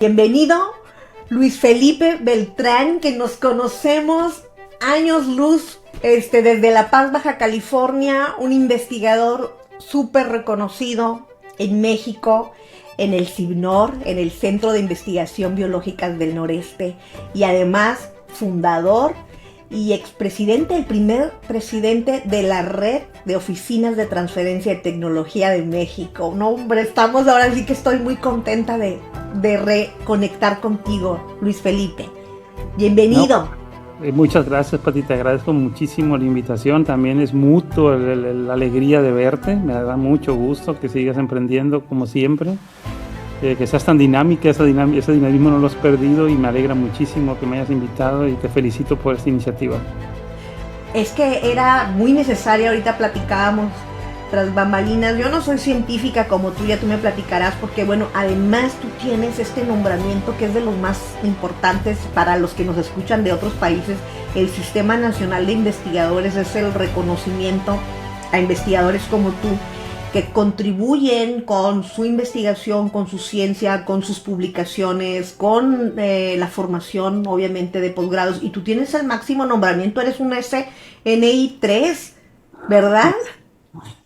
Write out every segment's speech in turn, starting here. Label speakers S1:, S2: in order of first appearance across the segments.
S1: Bienvenido, Luis Felipe Beltrán, que nos conocemos años luz, desde La Paz, Baja California, un investigador súper reconocido en México, en el CIBNOR, en el Centro de Investigación Biológicas del Noreste, y además fundador y expresidente, el primer presidente de la Red de Oficinas de Transferencia de Tecnología de México. No, hombre, estamos ahora sí que estoy muy contenta de reconectar contigo, Luis Felipe. Bienvenido.
S2: No, muchas gracias, Pati, te agradezco muchísimo la invitación. También es mutuo la alegría de verte. Me da mucho gusto que sigas emprendiendo como siempre. Que seas tan dinámica, ese dinamismo no lo has perdido y me alegra muchísimo que me hayas invitado y te felicito por esta iniciativa.
S1: Es que era muy necesaria, ahorita platicábamos tras bambalinas. Yo no soy científica como tú, ya tú me platicarás, porque bueno, además tú tienes este nombramiento que es de los más importantes para los que nos escuchan de otros países. El Sistema Nacional de Investigadores es el reconocimiento a investigadores como tú, que contribuyen con su investigación, con su ciencia, con sus publicaciones, con la formación, obviamente, de posgrados. Y tú tienes el máximo nombramiento, eres un SNI 3, ¿verdad?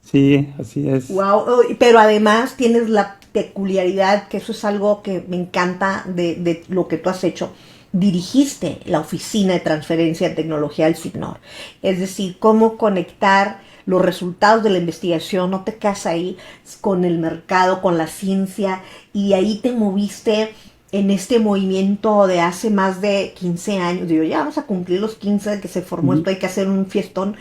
S2: Sí, así es.
S1: Wow, pero además tienes la peculiaridad, que eso es algo que me encanta de lo que tú has hecho. Dirigiste la Oficina de Transferencia de Tecnología del CIBNOR. Es decir, cómo conectar los resultados de la investigación, no te quedas ahí, con el mercado, con la ciencia, y ahí te moviste en este movimiento de hace más de 15 años. Digo, ya vamos a cumplir los 15 de que se formó esto, hay que hacer un fiestón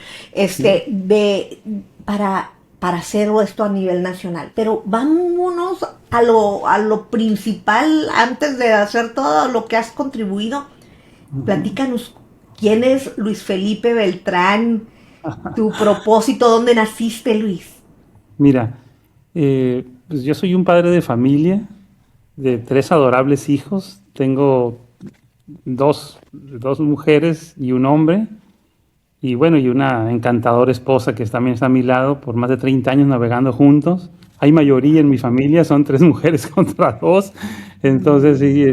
S1: para hacer esto a nivel nacional. Pero vámonos a lo principal, antes de hacer todo lo que has contribuido. Platícanos, ¿quién es Luis Felipe Beltrán? Tu propósito, ¿dónde naciste, Luis?
S2: Mira, pues yo soy un padre de familia, de 3 adorables hijos. Tengo dos mujeres y un hombre, y bueno, y una encantadora esposa que también está a mi lado por más de 30 años navegando juntos. Hay mayoría en mi familia, son 3 mujeres contra 2. Entonces sí,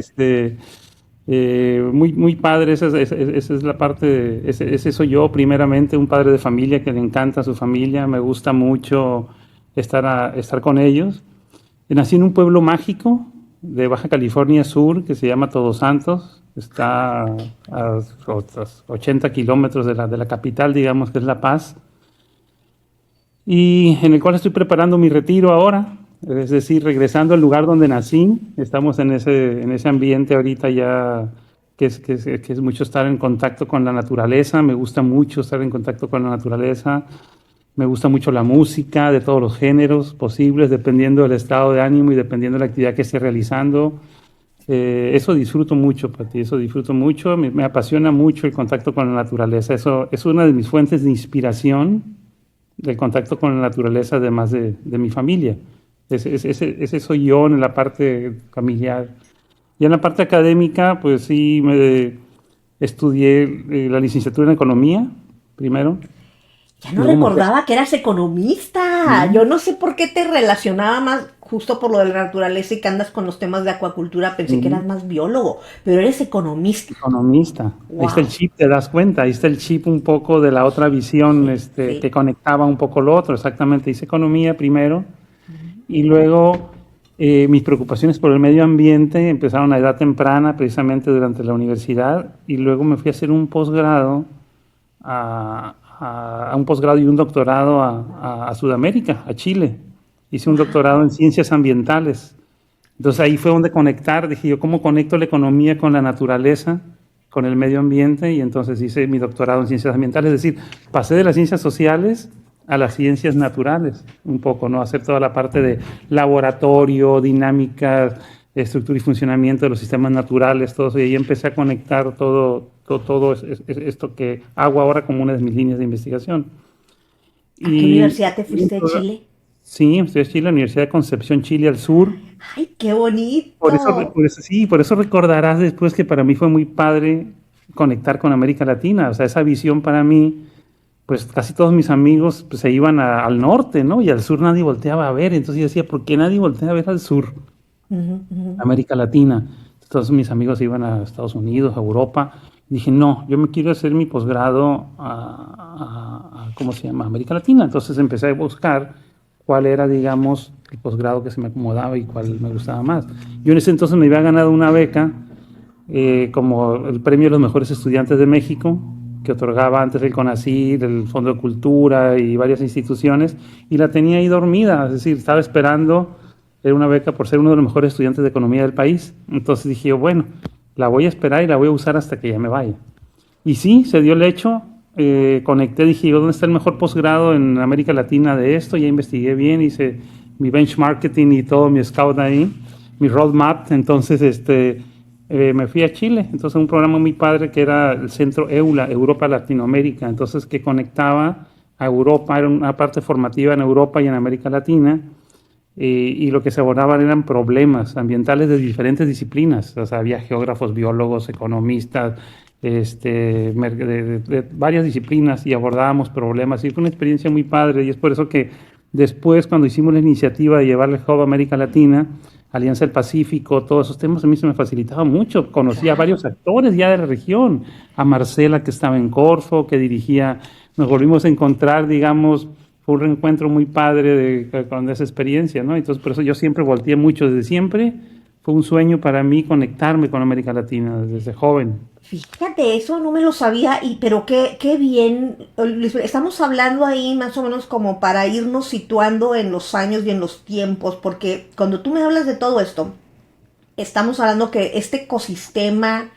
S2: muy padre, esa es la parte, ese soy yo primeramente, un padre de familia que le encanta a su familia, me gusta mucho estar con ellos. Nací en un pueblo mágico de Baja California Sur que se llama Todos Santos, está a 80 kilómetros de la capital, digamos, que es La Paz, y en el cual estoy preparando mi retiro ahora. Es decir, regresando al lugar donde nací. Estamos en ese ambiente ahorita ya que es mucho estar en contacto con la naturaleza. Me gusta mucho estar en contacto con la naturaleza. Me gusta mucho la música de todos los géneros posibles, dependiendo del estado de ánimo y dependiendo de la actividad que esté realizando. Eso disfruto mucho, Pati, eso disfruto mucho. Me apasiona mucho el contacto con la naturaleza. Eso es una de mis fuentes de inspiración, del contacto con la naturaleza, además de mi familia. Ese soy yo en la parte familiar. Y en la parte académica, pues sí, estudié la licenciatura en Economía, primero.
S1: Ya no recordaba que eras economista. Yo no sé por qué te relacionaba más justo por lo de la naturaleza y que andas con los temas de acuacultura. Pensé que eras más biólogo, pero eres economista.
S2: Economista.
S1: Wow.
S2: Ahí está el chip, te das cuenta. Ahí está el chip un poco de la otra visión, que conectaba un poco lo otro. Exactamente, hice economía primero. Y luego mis preocupaciones por el medio ambiente empezaron a edad temprana, precisamente durante la universidad, y luego me fui a hacer un posgrado, a un posgrado y un doctorado a Sudamérica, a Chile. Hice un doctorado en ciencias ambientales. Entonces ahí fue donde conectar, dije yo, ¿cómo conecto la economía con la naturaleza, con el medio ambiente? Y entonces hice mi doctorado en ciencias ambientales, es decir, pasé de las ciencias sociales a las ciencias naturales, un poco, ¿no? Hacer toda la parte de laboratorio, dinámica, estructura y funcionamiento de los sistemas naturales, todo eso, y ahí empecé a conectar todo esto que hago ahora como una de mis líneas de investigación.
S1: ¿A qué universidad te fuiste de Chile?
S2: Sí, estoy en Chile, la Universidad de Concepción, Chile, al sur.
S1: ¡Ay, qué bonito!
S2: Por eso recordarás después que para mí fue muy padre conectar con América Latina, o sea, esa visión para mí, pues casi todos mis amigos pues, se iban al norte, ¿no? Y al sur nadie volteaba a ver. Entonces yo decía, ¿por qué nadie voltea a ver al sur? América Latina. Todos mis amigos iban a Estados Unidos, a Europa. Dije, no, yo me quiero hacer mi posgrado ¿cómo se llama? América Latina. Entonces empecé a buscar cuál era, digamos, el posgrado que se me acomodaba y cuál me gustaba más. Yo en ese entonces me había ganado una beca como el premio de los mejores estudiantes de México, que otorgaba antes el CONACYT, el Fondo de Cultura y varias instituciones, y la tenía ahí dormida, es decir, estaba esperando, era una beca por ser uno de los mejores estudiantes de economía del país. Entonces dije yo, bueno, la voy a esperar y la voy a usar hasta que ya me vaya. Y sí, se dio el hecho, conecté, dije, ¿dónde está el mejor posgrado en América Latina de esto? Ya investigué bien, hice mi benchmarking y todo, mi scout ahí, mi roadmap. Entonces me fui a Chile. Entonces un programa muy padre que era el Centro EULA, Europa Latinoamérica, entonces que conectaba a Europa, era una parte formativa en Europa y en América Latina. Y lo que se abordaban eran problemas ambientales de diferentes disciplinas. O sea, había geógrafos, biólogos, economistas, de varias disciplinas, y abordábamos problemas. Y fue una experiencia muy padre, y es por eso que después, cuando hicimos la iniciativa de llevar el Hub a América Latina, Alianza del Pacífico, todos esos temas a mí se me facilitaba mucho. Conocí a varios actores ya de la región, a Marcela, que estaba en Corfo, que dirigía, nos volvimos a encontrar, digamos, fue un reencuentro muy padre con esa experiencia, ¿no? Entonces, por eso yo siempre volteé mucho, desde siempre. Fue un sueño para mí conectarme con América Latina desde joven.
S1: Fíjate, eso no me lo sabía, pero qué bien. Luis, estamos hablando ahí más o menos como para irnos situando en los años y en los tiempos, porque cuando tú me hablas de todo esto, estamos hablando que este ecosistema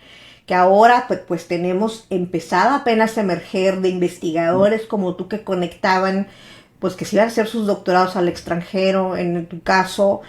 S1: que ahora pues tenemos empezado apenas a emerger de investigadores como tú que conectaban, pues que se iban a hacer sus doctorados al extranjero, en tu caso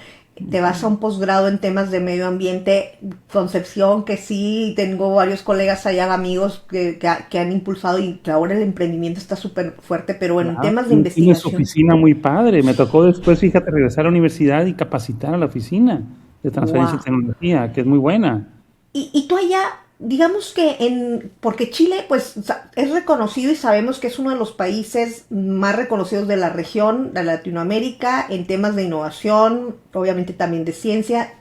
S1: te vas a un posgrado en temas de medio ambiente, Concepción, que sí, tengo varios colegas allá, amigos que han impulsado, y que ahora el emprendimiento está súper fuerte, pero en temas de investigación.
S2: Tiene su oficina muy padre. Me tocó después, fíjate, regresar a la universidad y capacitar a la oficina de transferencia de tecnología, que es muy buena.
S1: Y tú allá, digamos que porque Chile pues es reconocido y sabemos que es uno de los países más reconocidos de la región, de Latinoamérica, en temas de innovación, obviamente también de ciencia.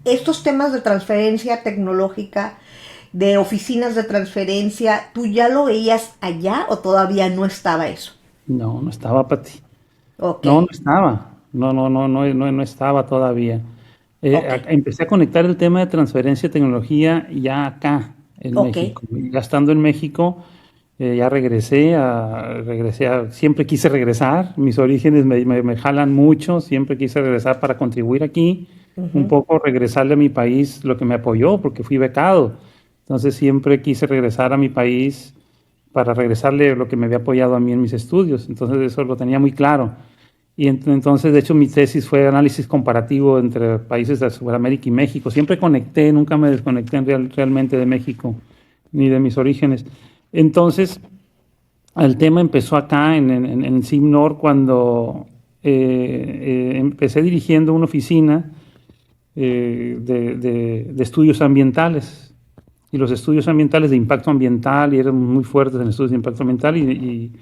S1: Estos temas de transferencia tecnológica, de oficinas de transferencia, ¿tú ya lo veías allá o todavía no estaba eso?
S2: No, no estaba, Pati.
S1: Okay.
S2: No estaba. No estaba todavía. Empecé a conectar el tema de transferencia de tecnología ya acá, en México. Ya estando en México, ya siempre quise regresar. Mis orígenes me jalan mucho, siempre quise regresar para contribuir aquí. Un poco regresarle a mi país lo que me apoyó, porque fui becado. Entonces siempre quise regresar a mi país para regresarle lo que me había apoyado a mí en mis estudios. Entonces eso lo tenía muy claro. Y entonces, de hecho, mi tesis fue análisis comparativo entre países de Sudamérica y México. Siempre conecté, nunca me desconecté realmente de México, ni de mis orígenes. Entonces, el tema empezó acá en CIMNOR cuando empecé dirigiendo una oficina de estudios ambientales. Y los estudios ambientales de impacto ambiental, y eran muy fuertes en estudios de impacto ambiental, y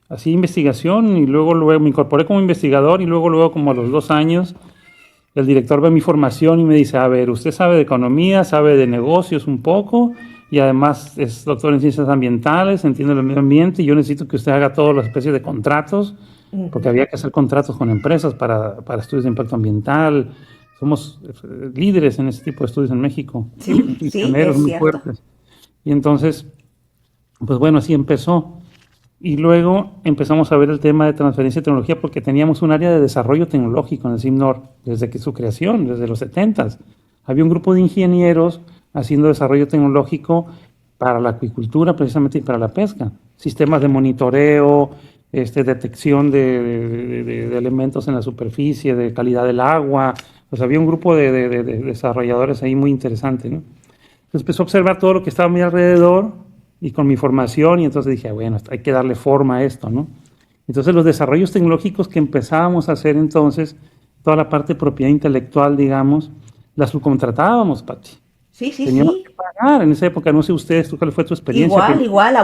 S2: así investigación, y luego me incorporé como investigador, y luego como a los 2 años, el director ve mi formación y me dice, a ver, usted sabe de economía, sabe de negocios un poco, y además es doctor en ciencias ambientales, entiende el medio ambiente, y yo necesito que usted haga todas las especies de contratos, porque había que hacer contratos con empresas para estudios de impacto ambiental. Somos líderes en ese tipo de estudios en México, pioneros muy fuertes. Y entonces, pues bueno, así empezó. Y luego empezamos a ver el tema de transferencia de tecnología, porque teníamos un área de desarrollo tecnológico en el CIMNOR desde su creación, desde los 70s. Había un grupo de ingenieros haciendo desarrollo tecnológico para la acuicultura, precisamente, y para la pesca. Sistemas de monitoreo, detección de elementos en la superficie, de calidad del agua. Pues había un grupo de desarrolladores ahí muy interesante, ¿no? Entonces empezó a observar todo lo que estaba a mi alrededor, y con mi formación, y entonces dije, bueno, hay que darle forma a esto, ¿no? Entonces los desarrollos tecnológicos que empezábamos a hacer entonces, toda la parte de propiedad intelectual, digamos, la subcontratábamos, Pati.
S1: Sí.
S2: Teníamos que pagar en esa época, no sé ustedes, ¿cuál fue tu experiencia?
S1: Igual,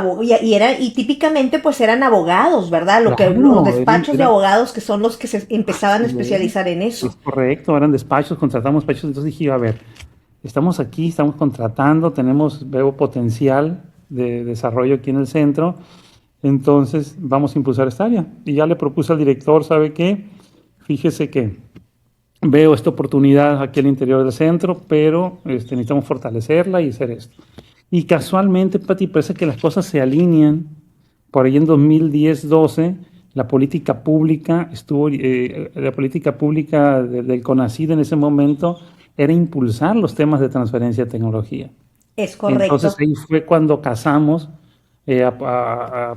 S1: y típicamente pues eran abogados, ¿verdad? Los despachos de abogados, que son los que se empezaban a especializar en eso.
S2: Es correcto, eran despachos, contratamos despachos, entonces dije, a ver, estamos aquí, estamos contratando, veo potencial de desarrollo aquí en el centro, entonces vamos a impulsar esta área. Y ya le propuse al director, ¿sabe qué? Fíjese que veo esta oportunidad aquí al interior del centro, pero necesitamos fortalecerla y hacer esto. Y casualmente, Pati, parece que las cosas se alinean. Por ahí en 2010-12, la política pública del CONACYT en ese momento era impulsar los temas de transferencia de tecnología.
S1: Es correcto.
S2: Entonces ahí fue cuando casamos,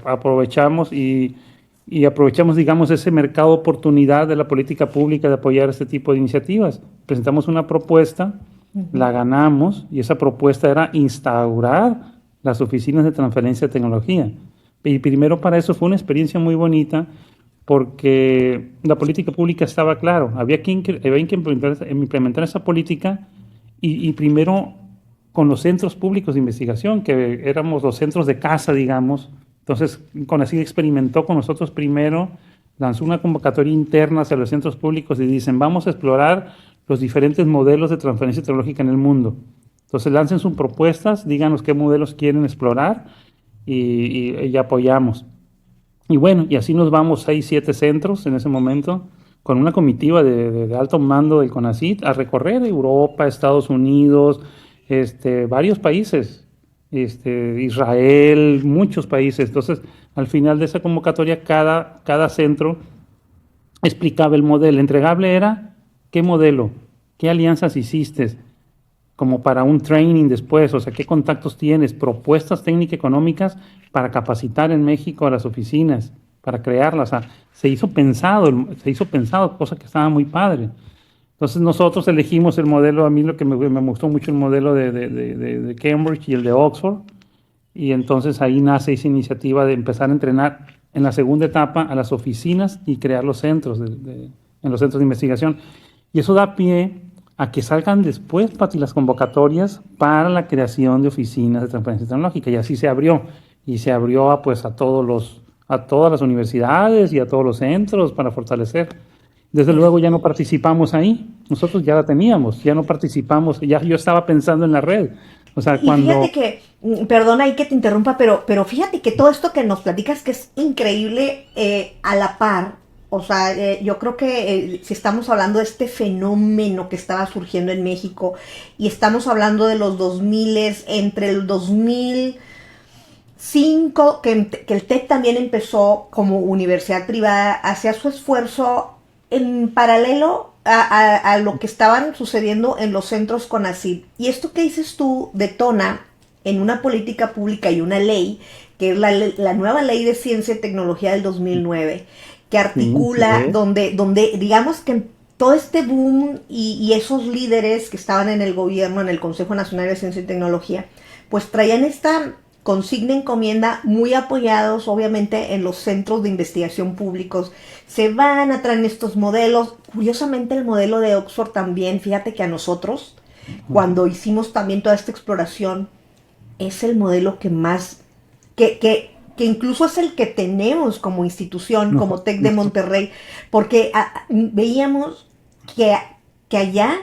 S2: aprovechamos aprovechamos, digamos, ese mercado de oportunidad de la política pública de apoyar este tipo de iniciativas. Presentamos una propuesta, la ganamos, y esa propuesta era instaurar las oficinas de transferencia de tecnología. Y primero para eso fue una experiencia muy bonita, porque la política pública estaba claro, había que implementar esa política y primero con los centros públicos de investigación, que éramos los centros de casa, digamos. Entonces, CONACYT experimentó con nosotros primero, lanzó una convocatoria interna hacia los centros públicos y dicen, vamos a explorar los diferentes modelos de transferencia tecnológica en el mundo. Entonces, lancen sus propuestas, díganos qué modelos quieren explorar y apoyamos. Y bueno, y así nos vamos 6, 7 centros en ese momento, con una comitiva de alto mando del CONACYT a recorrer Europa, Estados Unidos, varios países, Israel, muchos países. Entonces, al final de esa convocatoria, cada centro explicaba el modelo. El entregable era qué modelo, qué alianzas hiciste, como para un training después, o sea, qué contactos tienes, propuestas técnico-económicas para capacitar en México a las oficinas, para crearlas. O sea, se hizo pensado, cosa que estaba muy padre. Entonces nosotros elegimos el modelo, a mí lo que me gustó mucho el modelo de Cambridge y el de Oxford, y entonces ahí nace esa iniciativa de empezar a entrenar en la segunda etapa a las oficinas y crear los centros, en los centros de investigación. Y eso da pie a que salgan después, Pati, las convocatorias para la creación de oficinas de transferencia tecnológica, y así se abrió pues a todas las universidades y a todos los centros para fortalecer. Desde luego ya no participamos ahí, nosotros ya la teníamos, ya no participamos, ya yo estaba pensando en la red. O sea,
S1: fíjate que, perdona ahí que te interrumpa, pero fíjate que todo esto que nos platicas que es increíble a la par. O sea, yo creo que si estamos hablando de este fenómeno que estaba surgiendo en México y estamos hablando de los 2000, entre el 2005, que el TEC también empezó como universidad privada, hacía su esfuerzo en paralelo a lo que estaban sucediendo en los centros CONACYT. Y esto que dices tú detona en una política pública y una ley, que es la nueva ley de ciencia y tecnología del 2009, que articula, donde digamos que todo este boom y esos líderes que estaban en el gobierno, en el Consejo Nacional de Ciencia y Tecnología, pues traían esta consigna encomienda muy apoyados obviamente en los centros de investigación públicos. Se van a traer estos modelos. Curiosamente el modelo de Oxford también, fíjate que a nosotros, cuando hicimos también toda esta exploración, es el modelo que más, que incluso es el que tenemos como institución, como TEC de Monterrey, porque veíamos que allá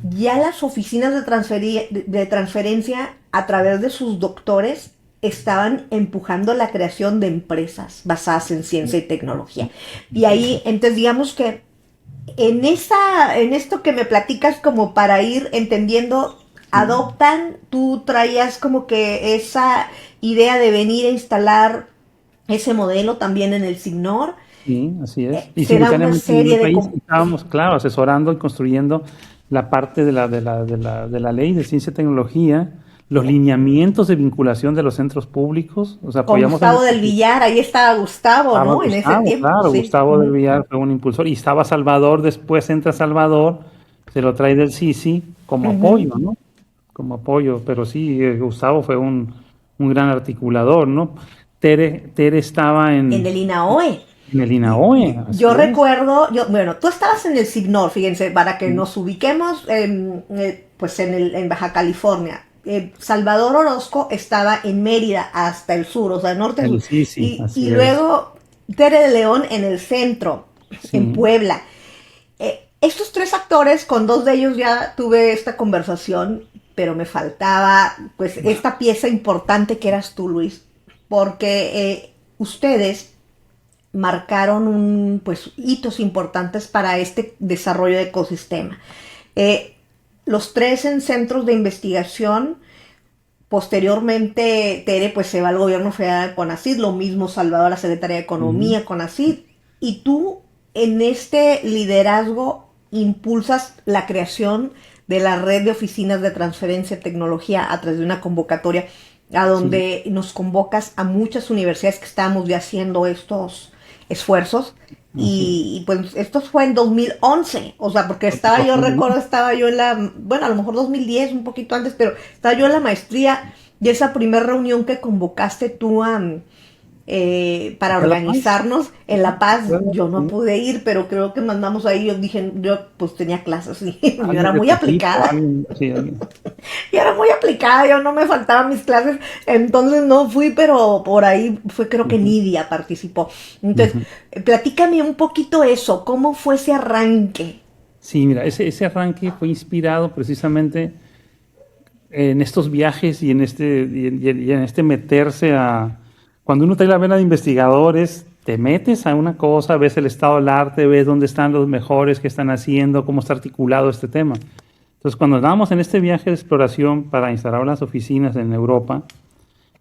S1: ya las oficinas de transferencia a través de sus doctores estaban empujando la creación de empresas basadas en ciencia y tecnología. Y ahí, entonces digamos que en esto que me platicas como para ir entendiendo, adoptan, tú traías como que esa idea de venir a instalar ese modelo también en el CIGNOR.
S2: Sí, así es.
S1: Y simultáneamente en el país
S2: estábamos, claro, asesorando y construyendo la parte de la ley de ciencia y tecnología, los lineamientos de vinculación de los centros públicos. O sea,
S1: con Gustavo del Villar, ahí estaba Gustavo, ¿no?
S2: Gustavo,
S1: en ese tiempo.
S2: Claro,
S1: sí.
S2: Gustavo del Villar fue un impulsor. Y estaba Salvador, después entra Salvador, se lo trae del CICI como apoyo, ¿no? Como apoyo, pero sí, Gustavo fue un gran articulador, ¿no? Tere estaba en
S1: el INAOE.
S2: En el INAOE.
S1: Yo recuerdo, bueno, tú estabas en el CIGNOR, fíjense, para que nos ubiquemos, pues en Baja California. Salvador Orozco estaba en Mérida hasta el sur, o sea, norte sur. Y luego Tere de León en el centro, en Puebla. Estos tres actores, con dos de ellos ya tuve esta conversación, pero me faltaba pues esta pieza importante que eras tú, Luis, porque ustedes marcaron pues hitos importantes para este desarrollo de ecosistema. Los tres en centros de investigación. Posteriormente, Tere pues se va al gobierno federal con CONACYT, lo mismo Salvador a la Secretaría de Economía con CONACYT, y tú en este liderazgo impulsas la creación de la red de oficinas de transferencia de tecnología a través de una convocatoria a donde nos convocas a muchas universidades que estábamos ya haciendo estos esfuerzos. Y pues esto fue en 2011, o sea, porque estaba yo en bueno, a lo mejor 2010, un poquito antes, pero estaba yo en la maestría y esa primera reunión que convocaste tú para organizarnos en La Paz, yo no pude ir, pero creo que mandamos ahí, yo pues tenía clases y yo era muy aplicada. Yo era muy aplicada, yo no me faltaban mis clases, entonces no fui, pero por ahí fue, creo que Nidia participó. Entonces, platícame un poquito eso, ¿cómo fue ese arranque?
S2: Sí, mira, ese arranque fue inspirado precisamente en estos viajes y en este meterse a... Cuando uno trae la vena de investigadores, te metes a una cosa, ves el estado del arte, ves dónde están los mejores, qué están haciendo, cómo está articulado este tema. Entonces, cuando andábamos en este viaje de exploración para instalar las oficinas en Europa,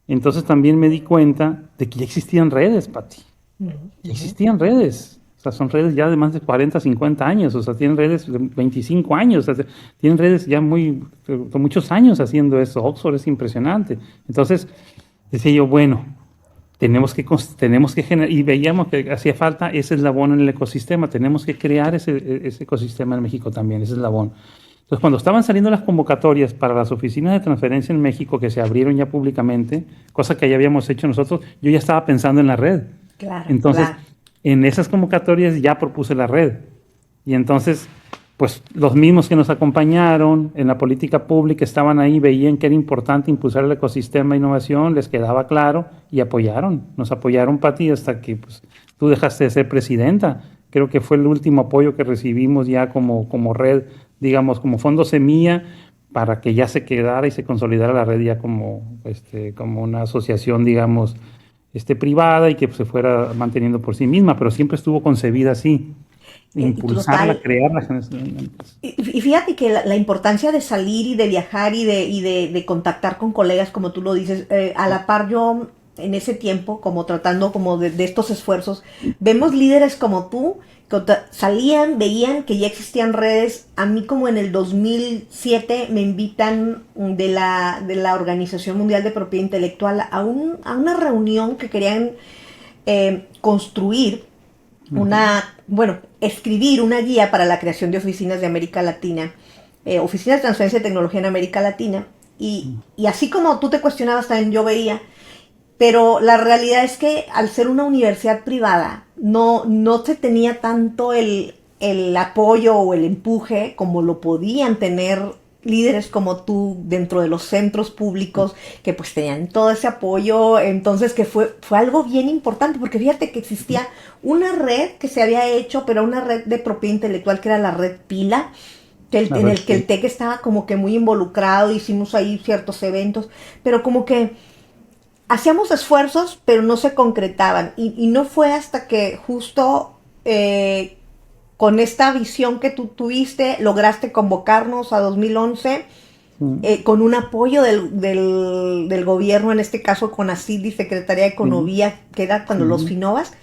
S2: entonces también me di cuenta de que ya existían redes, Pati. Ya existían redes. O sea, son redes ya de más de 40, 50 años. O sea, tienen redes de 25 años. O sea, tienen redes ya con muchos años haciendo eso. Oxford es impresionante. Entonces, decía yo, bueno, tenemos que generar, y veíamos que hacía falta ese eslabón en el ecosistema. Tenemos que crear ese ecosistema en México también, ese eslabón. Entonces, cuando estaban saliendo las convocatorias para las oficinas de transferencia en México, que se abrieron ya públicamente, cosa que ya habíamos hecho nosotros, yo ya estaba pensando en la red.
S1: Claro,
S2: entonces, en esas convocatorias ya propuse la red. Y entonces, pues los mismos que nos acompañaron en la política pública estaban ahí, veían que era importante impulsar el ecosistema de innovación, les quedaba claro y apoyaron. Nos apoyaron, Pati, hasta que pues, tú dejaste de ser presidenta. Creo que fue el último apoyo que recibimos ya como red, digamos, como fondo semilla, para que ya se quedara y se consolidara la red ya como una asociación, digamos, privada y que se fuera manteniendo por sí misma, pero siempre estuvo concebida así, impulsarla, crearla.
S1: Y fíjate que la importancia de salir y de viajar y de contactar con colegas, como tú lo dices, a la par yo en ese tiempo, como tratando como de estos esfuerzos, vemos líderes como tú que salían, veían que ya existían redes. A mí como en el 2007 me invitan de la Organización Mundial de Propiedad Intelectual a una reunión que querían construir escribir una guía para la creación de oficinas de América Latina, oficinas de transferencia de tecnología en América Latina, y así como tú te cuestionabas también yo veía, pero la realidad es que al ser una universidad privada no se tenía tanto el apoyo o el empuje como lo podían tener líderes como tú dentro de los centros públicos que pues tenían todo ese apoyo. Entonces que fue algo bien importante, porque fíjate que existía una red que se había hecho, pero una red de propiedad intelectual que era la red Pila, en el que el TEC estaba como que muy involucrado, hicimos ahí ciertos eventos, pero como que hacíamos esfuerzos, pero no se concretaban, y no fue hasta que justo con esta visión que tú tuviste, lograste convocarnos a 2011, con un apoyo del gobierno, en este caso CONACYT y Secretaría de Economía, que era cuando los Finovas,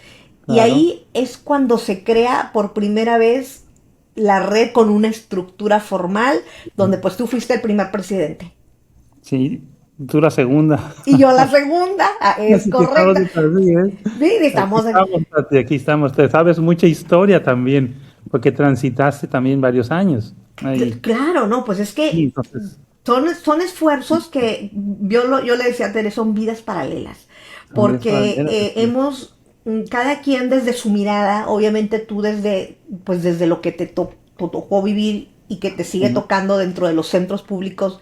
S1: y ahí es cuando se crea por primera vez la red con una estructura formal, donde pues tú fuiste el primer presidente.
S2: Sí, tú la segunda.
S1: Y yo la segunda, es correcto. Sí,
S2: aquí estamos, te sabes mucha historia también, porque transitaste también varios años. Ahí.
S1: Claro, no, pues es que sí, son esfuerzos que yo le decía a Tere, son vidas paralelas, porque cada quien desde su mirada, obviamente tú desde lo que te tocó vivir y que te sigue tocando dentro de los centros públicos,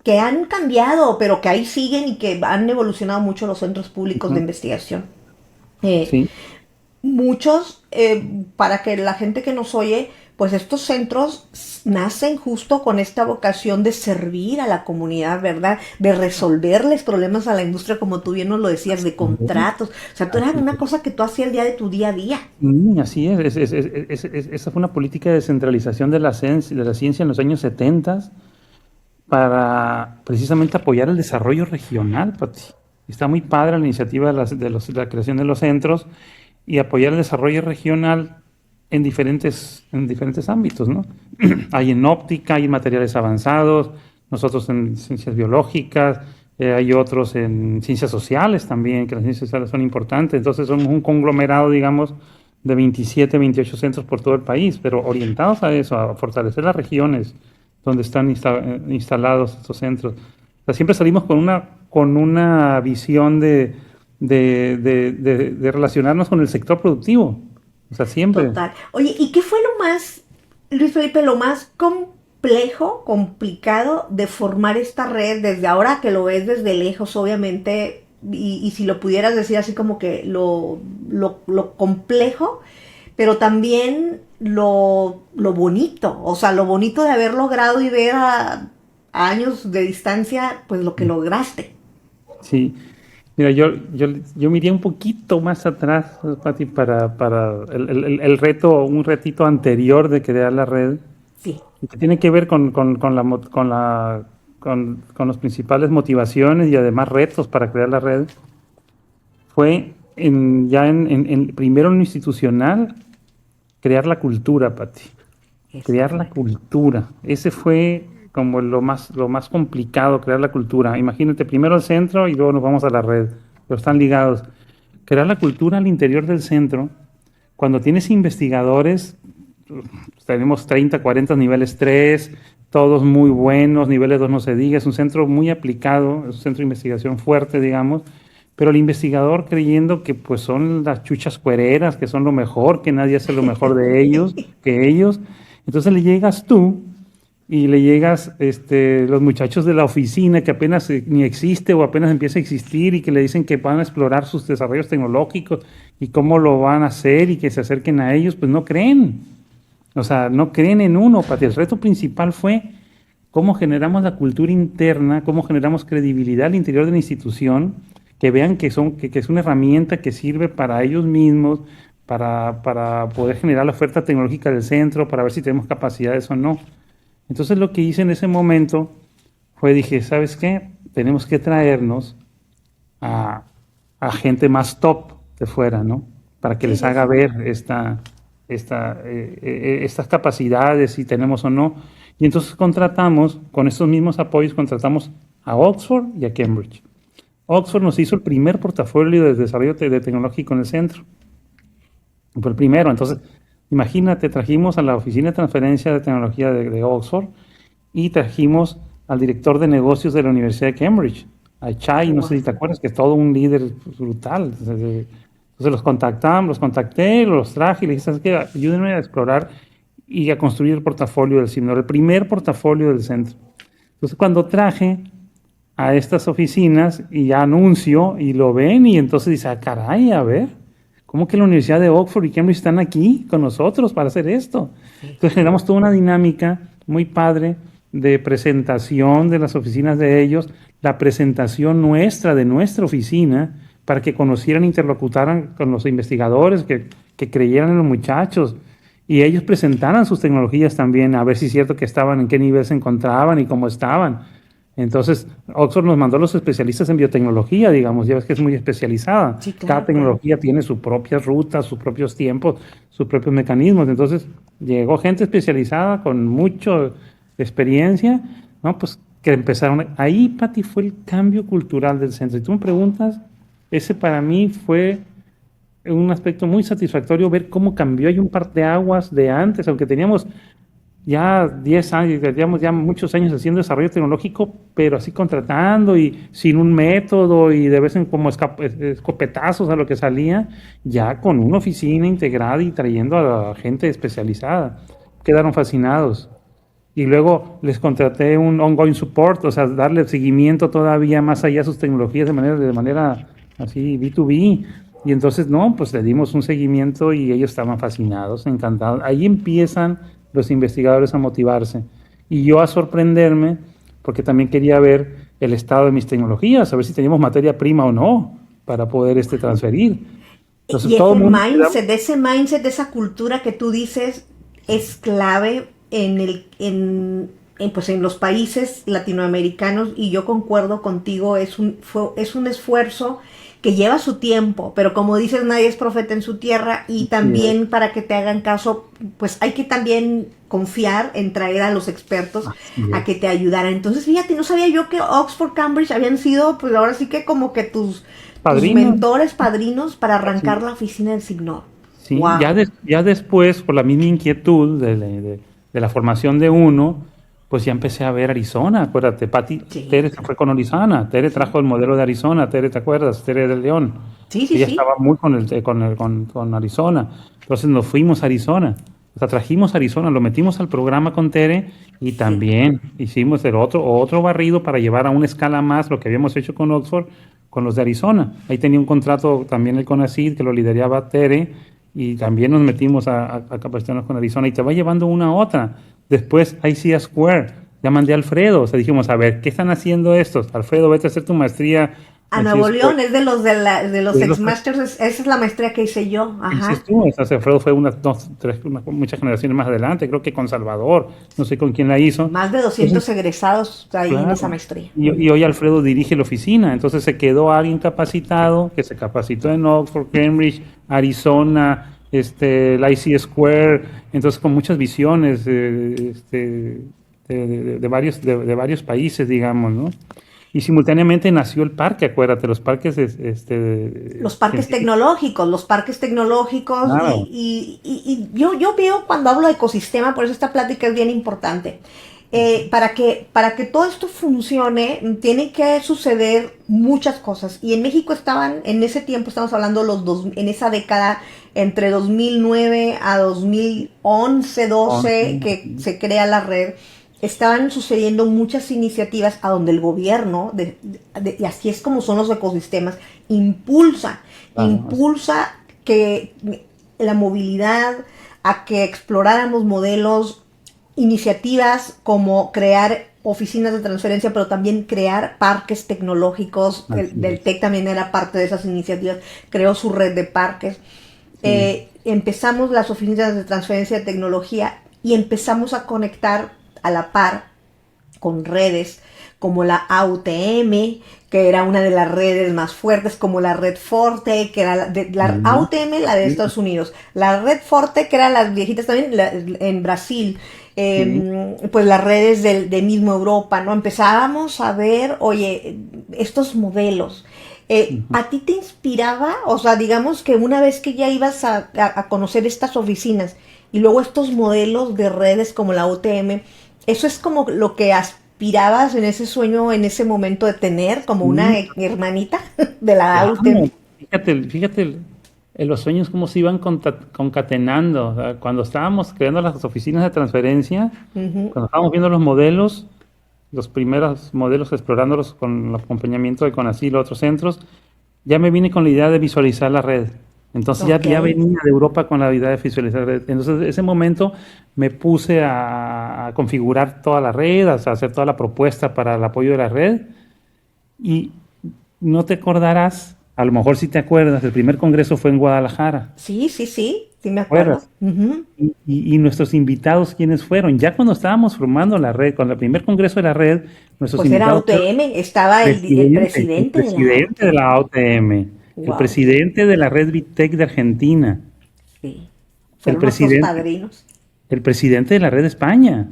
S1: que han cambiado, pero que ahí siguen y que han evolucionado mucho los centros públicos de investigación. Muchos, para que la gente que nos oye, pues estos centros nacen justo con esta vocación de servir a la comunidad, ¿verdad? De resolverles problemas a la industria, como tú bien nos lo decías, de contratos. O sea, tú era
S2: Así
S1: una
S2: es.
S1: cosa que tú hacías el día de tu día a día.
S2: Así es. Esa fue una política de descentralización de la ciencia en los años 70 para precisamente apoyar el desarrollo regional, Pati. Está muy padre la iniciativa de la creación de los centros y apoyar el desarrollo regional en diferentes ámbitos, ¿no? Hay en óptica, hay en materiales avanzados, nosotros en ciencias biológicas, hay otros en ciencias sociales también, que las ciencias sociales son importantes. Entonces somos un conglomerado, digamos, de 27, 28 centros por todo el país, pero orientados a eso, a fortalecer las regiones donde están instalados estos centros. O sea, siempre salimos con una visión de relacionarnos con el sector productivo. O sea, siempre.
S1: Total. Oye, ¿y qué fue lo más, Luis Felipe, lo más complejo, complicado de formar esta red desde ahora que lo ves desde lejos, obviamente, y si lo pudieras decir así como que lo complejo, pero también lo bonito, o sea, lo bonito de haber logrado y ver a años de distancia, pues lo que lograste.
S2: Sí. Mira, yo me iría un poquito más atrás, Pati, para el reto, un retito anterior de crear la red,
S1: Sí.
S2: y que tiene que ver con las principales motivaciones y además retos para crear la red, fue primero en lo institucional, crear la cultura, Pati.
S1: Eso.
S2: Crear la cultura. Ese fue como lo más complicado, crear la cultura. Imagínate, primero el centro y luego nos vamos a la red, pero están ligados. Crear la cultura al interior del centro, cuando tienes investigadores, tenemos 30, 40 niveles 3, todos muy buenos, niveles 2 no se diga, es un centro muy aplicado, es un centro de investigación fuerte, digamos, pero el investigador creyendo que pues son las chuchas cuereras, que son lo mejor, que nadie hace lo mejor de ellos, que ellos, entonces le llegas tú y le llegas los muchachos de la oficina que apenas ni existe o apenas empieza a existir y que le dicen que van a explorar sus desarrollos tecnológicos y cómo lo van a hacer y que se acerquen a ellos, pues no creen. O sea, no creen en uno, Pati. El reto principal fue cómo generamos la cultura interna, cómo generamos credibilidad al interior de la institución, que vean que es una herramienta que sirve para ellos mismos, para poder generar la oferta tecnológica del centro, para ver si tenemos capacidades o no. Entonces lo que hice en ese momento dije, ¿sabes qué? Tenemos que traernos a, gente más top de fuera, ¿no? Para que
S1: Sí,
S2: les
S1: sí,
S2: haga
S1: sí.
S2: ver estas capacidades, si tenemos o no. Y entonces con estos mismos apoyos, contratamos a Oxford y a Cambridge. Oxford nos hizo el primer portafolio de desarrollo tecnológico en el centro. Fue el primero. Entonces, imagínate, trajimos a la Oficina de Transferencia de Tecnología de Oxford y trajimos al director de negocios de la Universidad de Cambridge, a Chai, no sé si te acuerdas, que es todo un líder brutal. Entonces los contacté, los traje y le dije, ¿sabes qué? Ayúdenme a explorar y a construir el portafolio del CIMNOR, el primer portafolio del centro. Entonces cuando traje a estas oficinas y ya anuncio y lo ven y entonces dice, caray, a ver, ¿cómo que la Universidad de Oxford y Cambridge están aquí con nosotros para hacer esto? Entonces generamos toda una dinámica muy padre de presentación de las oficinas de ellos, la presentación nuestra de nuestra oficina, para que conocieran, interlocutaran con los investigadores, que creyeran en los muchachos y ellos presentaran sus tecnologías también, a ver si es cierto que estaban, en qué nivel se encontraban y cómo estaban. Entonces, Oxford nos mandó a los especialistas en biotecnología, digamos, ya ves que es muy especializada.
S1: Sí,
S2: Cada
S1: claro, claro.
S2: tecnología tiene sus propias rutas, sus propios tiempos, sus propios mecanismos. Entonces, llegó gente especializada con mucha experiencia, ¿no? Pues que empezaron. Ahí, Pati, fue el cambio cultural del centro. Y tú me preguntas, ese para mí fue un aspecto muy satisfactorio ver cómo cambió. Hay un parteaguas de antes, aunque teníamos ya 10 años, teníamos ya muchos años haciendo desarrollo tecnológico, pero así contratando y sin un método y de vez en como escopetazos a lo que salía, ya con una oficina integrada y trayendo a la gente especializada. Quedaron fascinados. Y luego les contraté un ongoing support, o sea, darle seguimiento todavía más allá a sus tecnologías de manera así B2B. Y entonces, no, pues le dimos un seguimiento y ellos estaban fascinados, encantados. Ahí empiezan los investigadores a motivarse. Y yo a sorprenderme, porque también quería ver el estado de mis tecnologías, a ver si teníamos materia prima o no, para poder transferir. Entonces,
S1: Y
S2: todo el mundo
S1: ese mindset, de esa cultura que tú dices, es clave pues en los países latinoamericanos, y yo concuerdo contigo, es un esfuerzo que lleva su tiempo, pero como dices, nadie es profeta en su tierra, y también para que te hagan caso, pues hay que también confiar en traer a los expertos a que te ayudaran. Entonces, fíjate, no sabía yo que Oxford, Cambridge habían sido, pues ahora sí que como que tus mentores, padrinos para arrancar la oficina del CIGNOR.
S2: Sí,
S1: wow.
S2: ya después, por la misma inquietud de la formación de uno, pues ya empecé a ver Arizona. Acuérdate, Tere se fue con Arizona. Tere trajo el modelo de Arizona. Tere, ¿te acuerdas? Tere de León. Ella estaba muy con Arizona. Entonces nos fuimos a Arizona. O sea, trajimos a Arizona, lo metimos al programa con Tere y también hicimos otro barrido para llevar a una escala más lo que habíamos hecho con Oxford, con los de Arizona. Ahí tenía un contrato también el CONACYT que lo lideraba Tere, y también nos metimos a capacitarnos con Arizona, y te va llevando una a otra. Después ICA Square, ya mandé a Alfredo, o sea, dijimos, a ver, ¿qué están haciendo estos? Alfredo, vete a hacer tu maestría.
S1: A Nuevo León, es de los ex-masters, esa es la maestría que hice yo. Ajá.
S2: Tú, Alfredo fue muchas generaciones más adelante, creo que con Salvador, no sé con quién la hizo.
S1: Más de 200 egresados ahí en esa maestría.
S2: Y hoy Alfredo dirige la oficina, entonces se quedó alguien capacitado, que se capacitó en Oxford, Cambridge, Arizona, el IC Square, entonces con muchas visiones de varios países, digamos, ¿no? Y simultáneamente nació el parque, acuérdate, los parques
S1: los parques tecnológicos, claro. y yo veo, cuando hablo de ecosistema, por eso esta plática es bien importante. Para que todo esto funcione, tiene que suceder muchas cosas. Y en México en ese tiempo, estamos hablando en esa década, entre 2009 a 2011, 12, que se crea la red, estaban sucediendo muchas iniciativas a donde el gobierno, y así es como son los ecosistemas, impulsa que la movilidad, a que exploráramos modelos, iniciativas como crear oficinas de transferencia, pero también crear parques tecnológicos. Del TEC también era parte de esas iniciativas, creó su red de parques. Empezamos las oficinas de transferencia de tecnología y empezamos a conectar a la par con redes como la AUTM, que era una de las redes más fuertes, como la Red Forte, que era la AUTM, la de Estados Unidos, la Red Forte, que eran las viejitas también en Brasil, pues las redes de mismo Europa, ¿no? Empezábamos a ver, oye, estos modelos. ¿A ti te inspiraba? O sea, digamos que una vez que ya ibas a conocer estas oficinas y luego estos modelos de redes como la AUTM, ¿eso es como lo que aspirabas en ese sueño, en ese momento, de tener como una hermanita de la AUTM?
S2: Fíjate los sueños cómo se iban concatenando. O sea, cuando estábamos creando las oficinas de transferencia, cuando estábamos viendo los primeros modelos, explorándolos con el acompañamiento de CONACYT y los otros centros, ya me vine con la idea de visualizar la red. Entonces ya venía de Europa con la idea de visualizar la red. Entonces, en ese momento me puse a configurar toda la red, a hacer toda la propuesta para el apoyo de la red. Y no te acordarás, a lo mejor sí te acuerdas, el primer congreso fue en Guadalajara.
S1: Sí me acuerdo.
S2: Y nuestros invitados, ¿quiénes fueron? Ya cuando estábamos formando la red, con el primer congreso de la red, nuestros invitados...
S1: Pues era AUTM, estaba el presidente
S2: de la AUTM. Wow. El presidente de la red BitTech de Argentina.
S1: Sí. Fueron nuestros padrinos.
S2: El presidente de la red de España,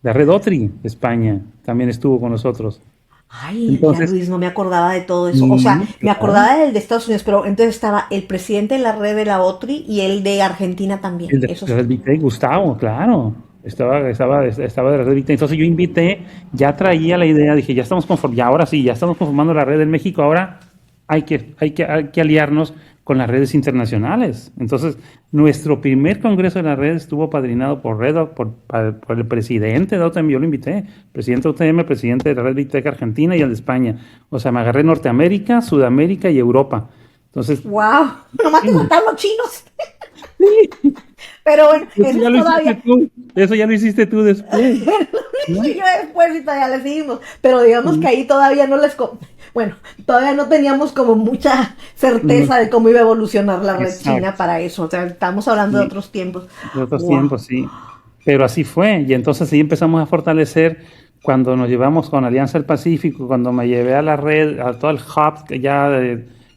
S2: la red OTRI de España, también estuvo con nosotros.
S1: Ay, entonces, ya Luis, no me acordaba de todo eso. O sea, me acordaba del de Estados Unidos, pero entonces estaba el presidente de la red de la OTRI y el de Argentina también.
S2: El de la red BitTech, Gustavo, claro. Estaba de la red BitTech. Entonces yo invité, ya traía la idea, dije, ya estamos conformando la red en México, ahora hay que aliarnos con las redes internacionales. Entonces, nuestro primer congreso de la red estuvo padrinado por el presidente de AUTM. Yo lo invité, presidente de AUTM, presidente de la red BitTech Argentina y el de España. O sea, me agarré Norteamérica, Sudamérica y Europa. Entonces,
S1: ¡wow! Nomás te faltaron los chinos. Pero bueno,
S2: Eso
S1: eso
S2: ya
S1: es
S2: lo hiciste
S1: todavía.
S2: tú. Eso ya lo hiciste tú después. ¿No?
S1: Y yo después y todavía le seguimos. Pero digamos que ahí todavía no bueno, todavía no teníamos como mucha
S2: No,
S1: certeza de cómo iba a evolucionar la red china
S2: exacto.
S1: para eso. O sea, estamos hablando de
S2: Sí,
S1: otros tiempos.
S2: de otros
S1: Wow.
S2: tiempos, sí. Pero así fue. Y entonces sí empezamos a fortalecer cuando nos llevamos con Alianza del Pacífico, cuando me llevé a la red, a todo el hub que ya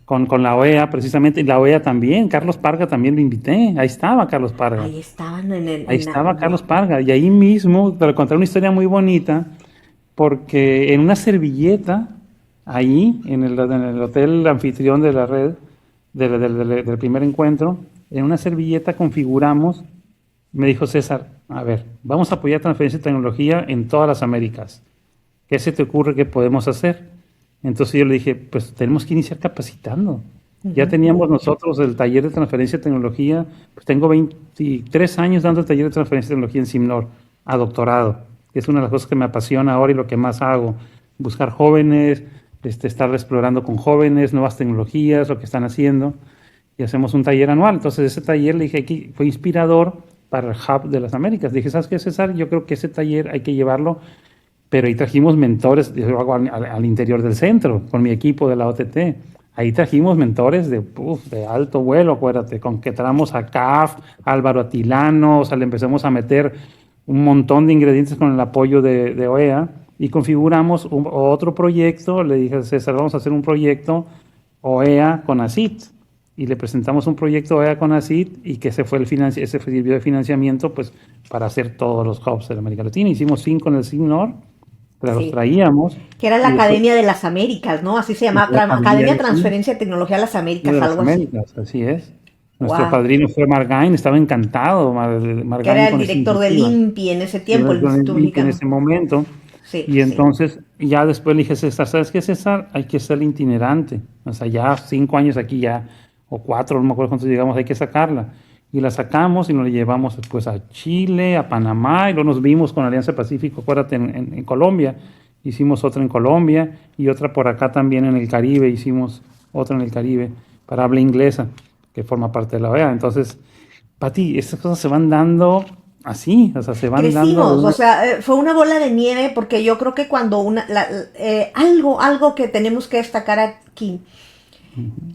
S2: con la OEA, precisamente, y la OEA también. Carlos Parga también lo invité. Ahí estaba Carlos Parga.
S1: Ahí estaban
S2: Ahí
S1: en la.
S2: estaba Carlos
S1: Wow.
S2: Parga. Y ahí mismo, te conté una historia muy bonita, porque en una servilleta, ahí, en el hotel anfitrión de la red, del primer encuentro, en una servilleta configuramos, me dijo César, a ver, vamos a apoyar transferencia de tecnología en todas las Américas. ¿Qué se te ocurre que podemos hacer? Entonces yo le dije, pues tenemos que iniciar capacitando. Ya
S1: Ujú.
S2: teníamos nosotros el taller de transferencia de tecnología, pues tengo 23 años dando el taller de transferencia de tecnología en Simnor, a doctorado, que es una de las cosas que me apasiona ahora y lo que más hago, buscar jóvenes, estar explorando con jóvenes, nuevas tecnologías, lo que están haciendo, y hacemos un taller anual. Entonces ese taller le dije que fue inspirador para el Hub de las Américas. Le dije, ¿sabes qué, César? Yo creo que ese taller hay que llevarlo, pero ahí trajimos mentores, yo lo hago al interior del centro, con mi equipo de la OTT. Ahí trajimos mentores de alto vuelo, acuérdate, con que traemos a CAF, Álvaro Atilano, o sea, le empezamos a meter un montón de ingredientes con el apoyo de OEA y configuramos otro proyecto. Le dije a César, vamos a hacer un proyecto OEA con ACIT. Y le presentamos un proyecto OEA con ACIT y que ese sirvió de financiamiento pues, para hacer todos los hubs de América Latina. Hicimos 5 en el SIGNOR, los
S1: Sí.
S2: traíamos
S1: Que era la
S2: y después
S1: Academia de las Américas, ¿no? Así se llama.
S2: la
S1: Academia de
S2: aquí
S1: Transferencia de Tecnología de las Américas,
S2: de las
S1: algo así.
S2: Américas, así es. Nuestro
S1: Wow.
S2: padrino fue Margain, estaba encantado
S1: Que
S2: Margain
S1: era el
S2: con esa
S1: director del
S2: iniciativa.
S1: INPI en ese
S2: Yo
S1: tiempo, el
S2: con el
S1: Instituto
S2: link en
S1: Mexicano.
S2: ese momento.
S1: Sí,
S2: Y
S1: sí.
S2: entonces, ya después le dije, César, ¿sabes qué, César? Hay que ser itinerante. O sea, ya 5 años aquí ya, o 4, no me acuerdo cuántos llegamos, hay que sacarla. Y la sacamos y nos la llevamos después a Chile, a Panamá, y luego nos vimos con Alianza Pacífico, acuérdate, en Colombia. Hicimos otra en Colombia y otra por acá también en el Caribe, hicimos otra en el Caribe para habla inglesa, que forma parte de la OEA. Entonces, Pati, estas cosas se van dando así, o sea, se van dando de
S1: Crecimos, o
S2: una...
S1: sea, fue una bola de nieve porque yo creo que cuando algo que tenemos que destacar aquí,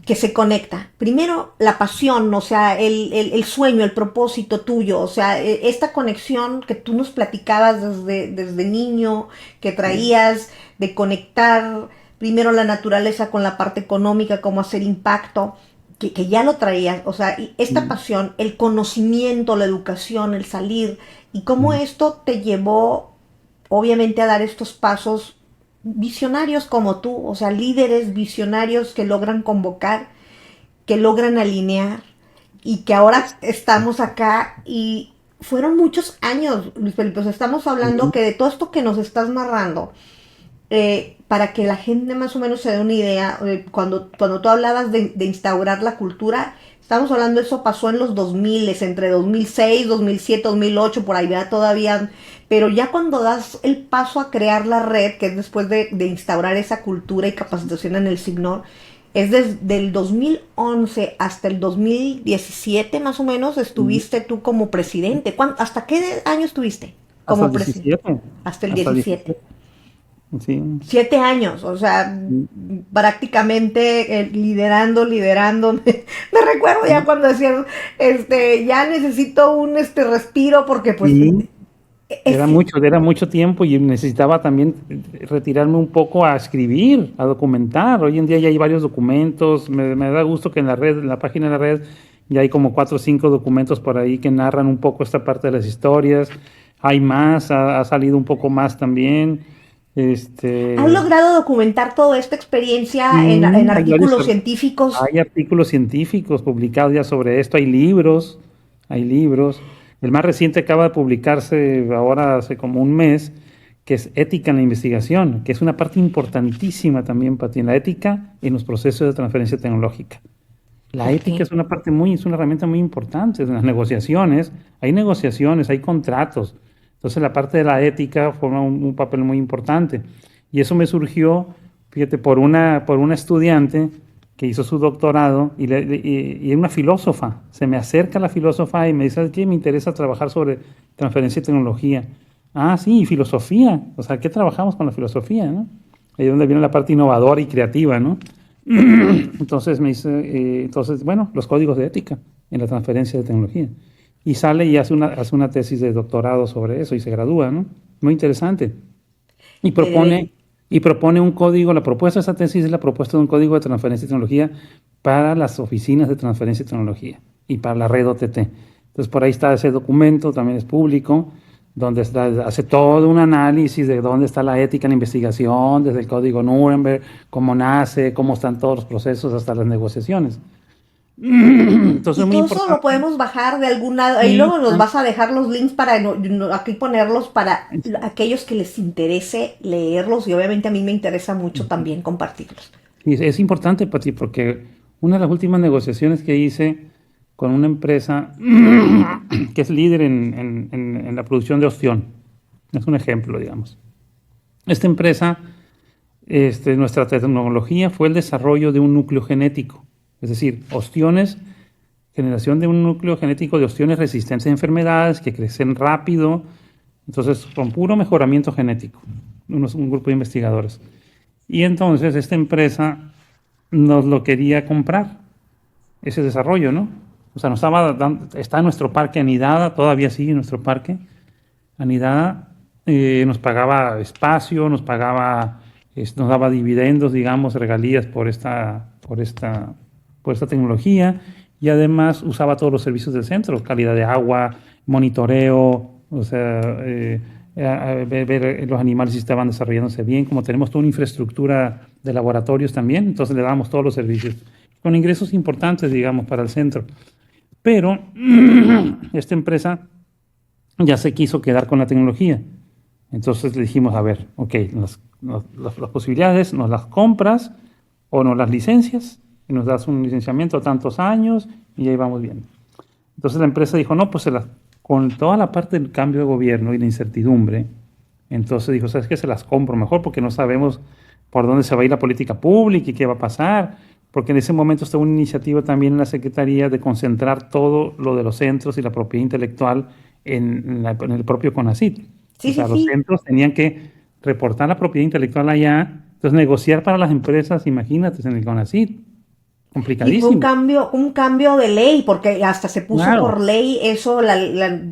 S1: que se conecta. Primero, la pasión, o sea, el sueño, el propósito tuyo, o sea, esta conexión que tú nos platicabas desde niño, que traías de conectar primero la naturaleza con la parte económica, cómo hacer impacto, que ya lo traías, o sea, y esta pasión, el conocimiento, la educación, el salir, y cómo esto te llevó, obviamente, a dar estos pasos visionarios como tú, o sea, líderes visionarios que logran convocar, que logran alinear y que ahora estamos acá y fueron muchos años, Luis Felipe, o sea, estamos hablando que de todo esto que nos estás narrando, para que la gente más o menos se dé una idea, cuando tú hablabas de instaurar la cultura, estamos hablando de eso pasó en los 2000, entre 2006, 2007, 2008, por ahí va todavía, pero ya cuando das el paso a crear la red, que es después de instaurar esa cultura y capacitación en el SIGNOR, es desde el 2011 hasta el 2017 más o menos estuviste tú como presidente. ¿Hasta qué año estuviste
S2: Hasta el
S1: como presidente?
S2: 17.
S1: Hasta el
S2: Hasta el
S1: 17.
S2: 17. Sí.
S1: 7 años, o sea, prácticamente liderando. Me recuerdo ya cuando decían, ya necesito un respiro porque pues
S2: Sí,
S1: es,
S2: era mucho tiempo y necesitaba también retirarme un poco a escribir, a documentar. Hoy en día ya hay varios documentos. Me da gusto que en la red, en la página de la red, ya hay como 4 o 5 documentos por ahí que narran un poco esta parte de las historias. Hay más, ha salido un poco más también.
S1: ¿has
S2: Este,
S1: logrado documentar toda esta experiencia en
S2: hay varios,
S1: artículos científicos?
S2: hay artículos científicos publicados ya sobre esto, hay libros, hay libros. El más reciente acaba de publicarse ahora hace como un mes, que es Ética en la Investigación, que es una parte importantísima también, Pati, la ética en los procesos de transferencia tecnológica. La
S1: Ok.
S2: ética es una herramienta muy importante en las negociaciones, hay contratos. Entonces la parte de la ética forma un papel muy importante. Y eso me surgió, fíjate, por una estudiante que hizo su doctorado, y es una filósofa. Se me acerca la filósofa y me dice, ¿qué? Me interesa trabajar sobre transferencia de tecnología. Ah, sí, y filosofía. O sea, ¿qué trabajamos con la filosofía, no? Ahí es donde viene la parte innovadora y creativa, ¿no? Entonces me dice, bueno, los códigos de ética en la transferencia de tecnología. Y sale y hace una tesis de doctorado sobre eso y se gradúa, ¿no? Muy interesante. Y propone un código, la propuesta de esa tesis es la propuesta de un código de transferencia de tecnología para las oficinas de transferencia de tecnología y para la red OTT. Entonces por ahí está ese documento, también es público, donde hace todo un análisis de dónde está la ética en la investigación, desde el código Nuremberg, cómo nace, cómo están todos los procesos hasta las negociaciones. Entonces
S1: Y
S2: es muy
S1: todo eso lo
S2: importante.
S1: podemos bajar de algún lado. Ahí
S2: Sí,
S1: luego nos vas a dejar los links para aquí ponerlos para aquellos que les interese leerlos. Y obviamente a mí me interesa mucho también compartirlos.
S2: sí, es importante para ti porque una de las últimas negociaciones que hice con una empresa que es líder en la producción de ostión, es un ejemplo, digamos. Esta empresa, nuestra tecnología fue el desarrollo de un núcleo genético, es decir, ostiones, generación de un núcleo genético de ostiones resistentes a enfermedades que crecen rápido, entonces con puro mejoramiento genético, un grupo de investigadores. Y entonces esta empresa nos lo quería comprar, ese desarrollo, ¿no? O sea, está en nuestro parque anidada, todavía sigue en nuestro parque anidada, nos pagaba espacio, nos daba dividendos, digamos, regalías por esta tecnología, y además usaba todos los servicios del centro, calidad de agua, monitoreo, o sea, ver los animales si estaban desarrollándose bien, como tenemos toda una infraestructura de laboratorios también, entonces le damos todos los servicios, con ingresos importantes, digamos, para el centro. Pero esta empresa ya se quiso quedar con la tecnología. Entonces le dijimos, a ver, ok, las posibilidades, nos las compras o nos las licencias y nos das un licenciamiento a tantos años y ahí vamos viendo. Entonces la empresa dijo, no, pues con toda la parte del cambio de gobierno y la incertidumbre, entonces dijo, ¿sabes qué? Se las compro mejor porque no sabemos por dónde se va a ir la política pública y qué va a pasar, porque en ese momento estaba una iniciativa también en la Secretaría de concentrar todo lo de los centros y la propiedad intelectual en el propio CONACYT. O
S1: Sí, sí,
S2: sea, los
S1: sí.
S2: centros tenían que reportar la propiedad intelectual allá, entonces negociar para las empresas, imagínate, en el CONACYT,
S1: Y fue
S2: complicadísimo.
S1: un cambio de ley, porque hasta se puso
S2: Claro,
S1: por ley eso, la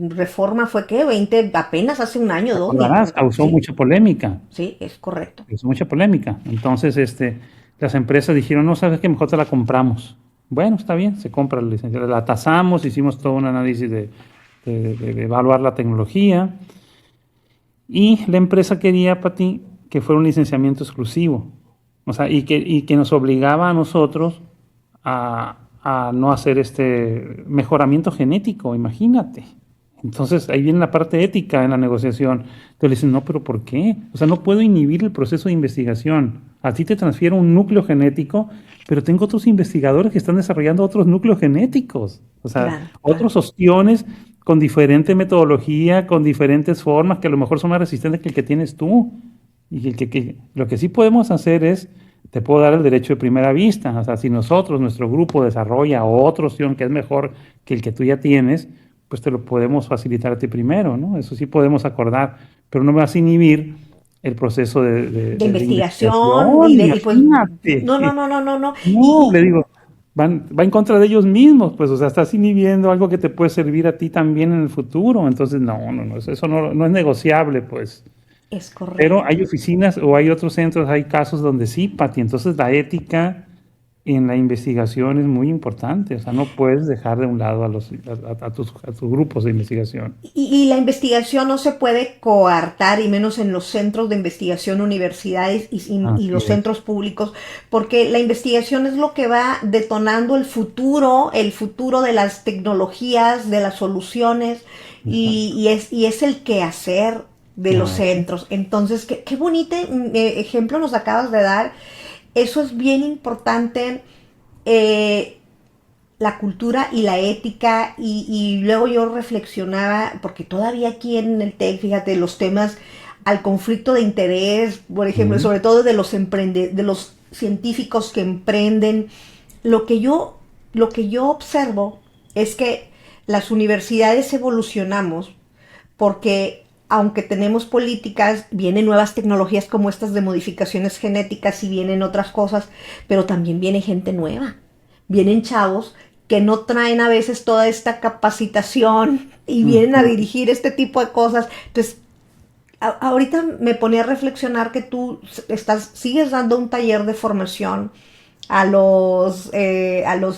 S1: reforma fue que 20 apenas hace un año, dos, ni,
S2: recordarás, causó
S1: sí,
S2: mucha polémica.
S1: sí, es correcto.
S2: Hizo mucha polémica. Entonces, las empresas dijeron, no, sabes que mejor te la compramos. Bueno, está bien, se compra la licencia. La tasamos, hicimos todo un análisis de evaluar la tecnología. Y la empresa quería, Pati, que fuera un licenciamiento exclusivo. O sea, y que nos obligaba a nosotros a no hacer este mejoramiento genético, imagínate. Entonces ahí viene la parte ética en la negociación. Entonces le dicen, no, pero ¿por qué? O sea, no puedo inhibir el proceso de investigación. A ti te transfiero un núcleo genético, pero tengo otros investigadores que están desarrollando otros núcleos genéticos. O sea,
S1: Claro, claro.
S2: otros ostiones con diferente metodología, con diferentes formas, que a lo mejor son más resistentes que el que tienes tú. Y lo que sí podemos hacer es, te puedo dar el derecho de primera vista. O sea, si nuestro grupo desarrolla otra opción que es mejor que el que tú ya tienes, pues te lo podemos facilitar a ti primero, ¿no? Eso sí podemos acordar, pero no me vas a inhibir el proceso
S1: De
S2: de
S1: investigación
S2: investigación,
S1: y pues,
S2: imagínate.
S1: no, no, no, no, no, no.
S2: No, le digo, va en contra de ellos mismos, pues, o sea, estás inhibiendo algo que te puede servir a ti también en el futuro. Entonces, no, eso no es negociable, pues.
S1: Es
S2: Pero
S1: correcto.
S2: hay oficinas o hay otros centros, hay casos donde sí, Pati. Entonces, la ética en la investigación es muy importante. O sea, no puedes dejar de un lado a tus grupos de investigación.
S1: Y la investigación no se puede coartar, y menos en los centros de investigación, universidades y
S2: Así
S1: los
S2: es.
S1: centros públicos, porque la investigación es lo que va detonando el futuro de las tecnologías, de las soluciones,
S2: Exacto.
S1: y es el quehacer de los
S2: Claro.
S1: centros. Entonces, qué bonito ejemplo nos acabas de dar. Eso es bien importante. eh, la cultura y la ética y luego yo reflexionaba, porque todavía aquí en el TEC, fíjate, los temas al conflicto de interés, por ejemplo,
S2: Ujú.
S1: sobre todo de los científicos que emprenden. Lo que yo observo es que las universidades evolucionamos porque aunque tenemos políticas, vienen nuevas tecnologías como estas de modificaciones genéticas y vienen otras cosas, pero también viene gente nueva. Vienen chavos que no traen a veces toda esta capacitación y vienen a dirigir este tipo de cosas. Entonces, ahorita me ponía a reflexionar que tú sigues dando un taller de formación a los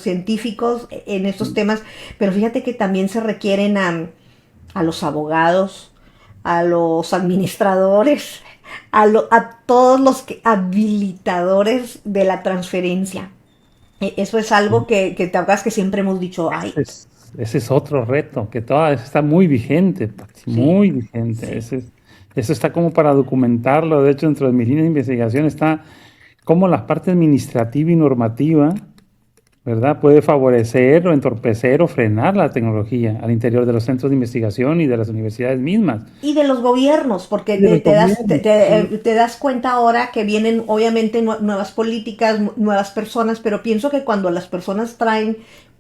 S1: científicos en estos temas, pero fíjate que también se requieren a los abogados, a los administradores, a todos los habilitadores de la transferencia. Eso es algo que te acuerdas que siempre hemos dicho. Ay.
S2: Ese es otro reto, que todavía está muy vigente, muy vigente.
S1: Sí.
S2: Eso está como para documentarlo. De hecho, dentro de mi línea de investigación está cómo la parte administrativa y normativa, ¿verdad?, puede favorecer o entorpecer o frenar la tecnología al interior de los centros de investigación y de las universidades mismas.
S1: Y de los gobiernos, porque te das cuenta ahora que vienen obviamente nuevas políticas, nuevas personas, pero pienso que cuando las personas traen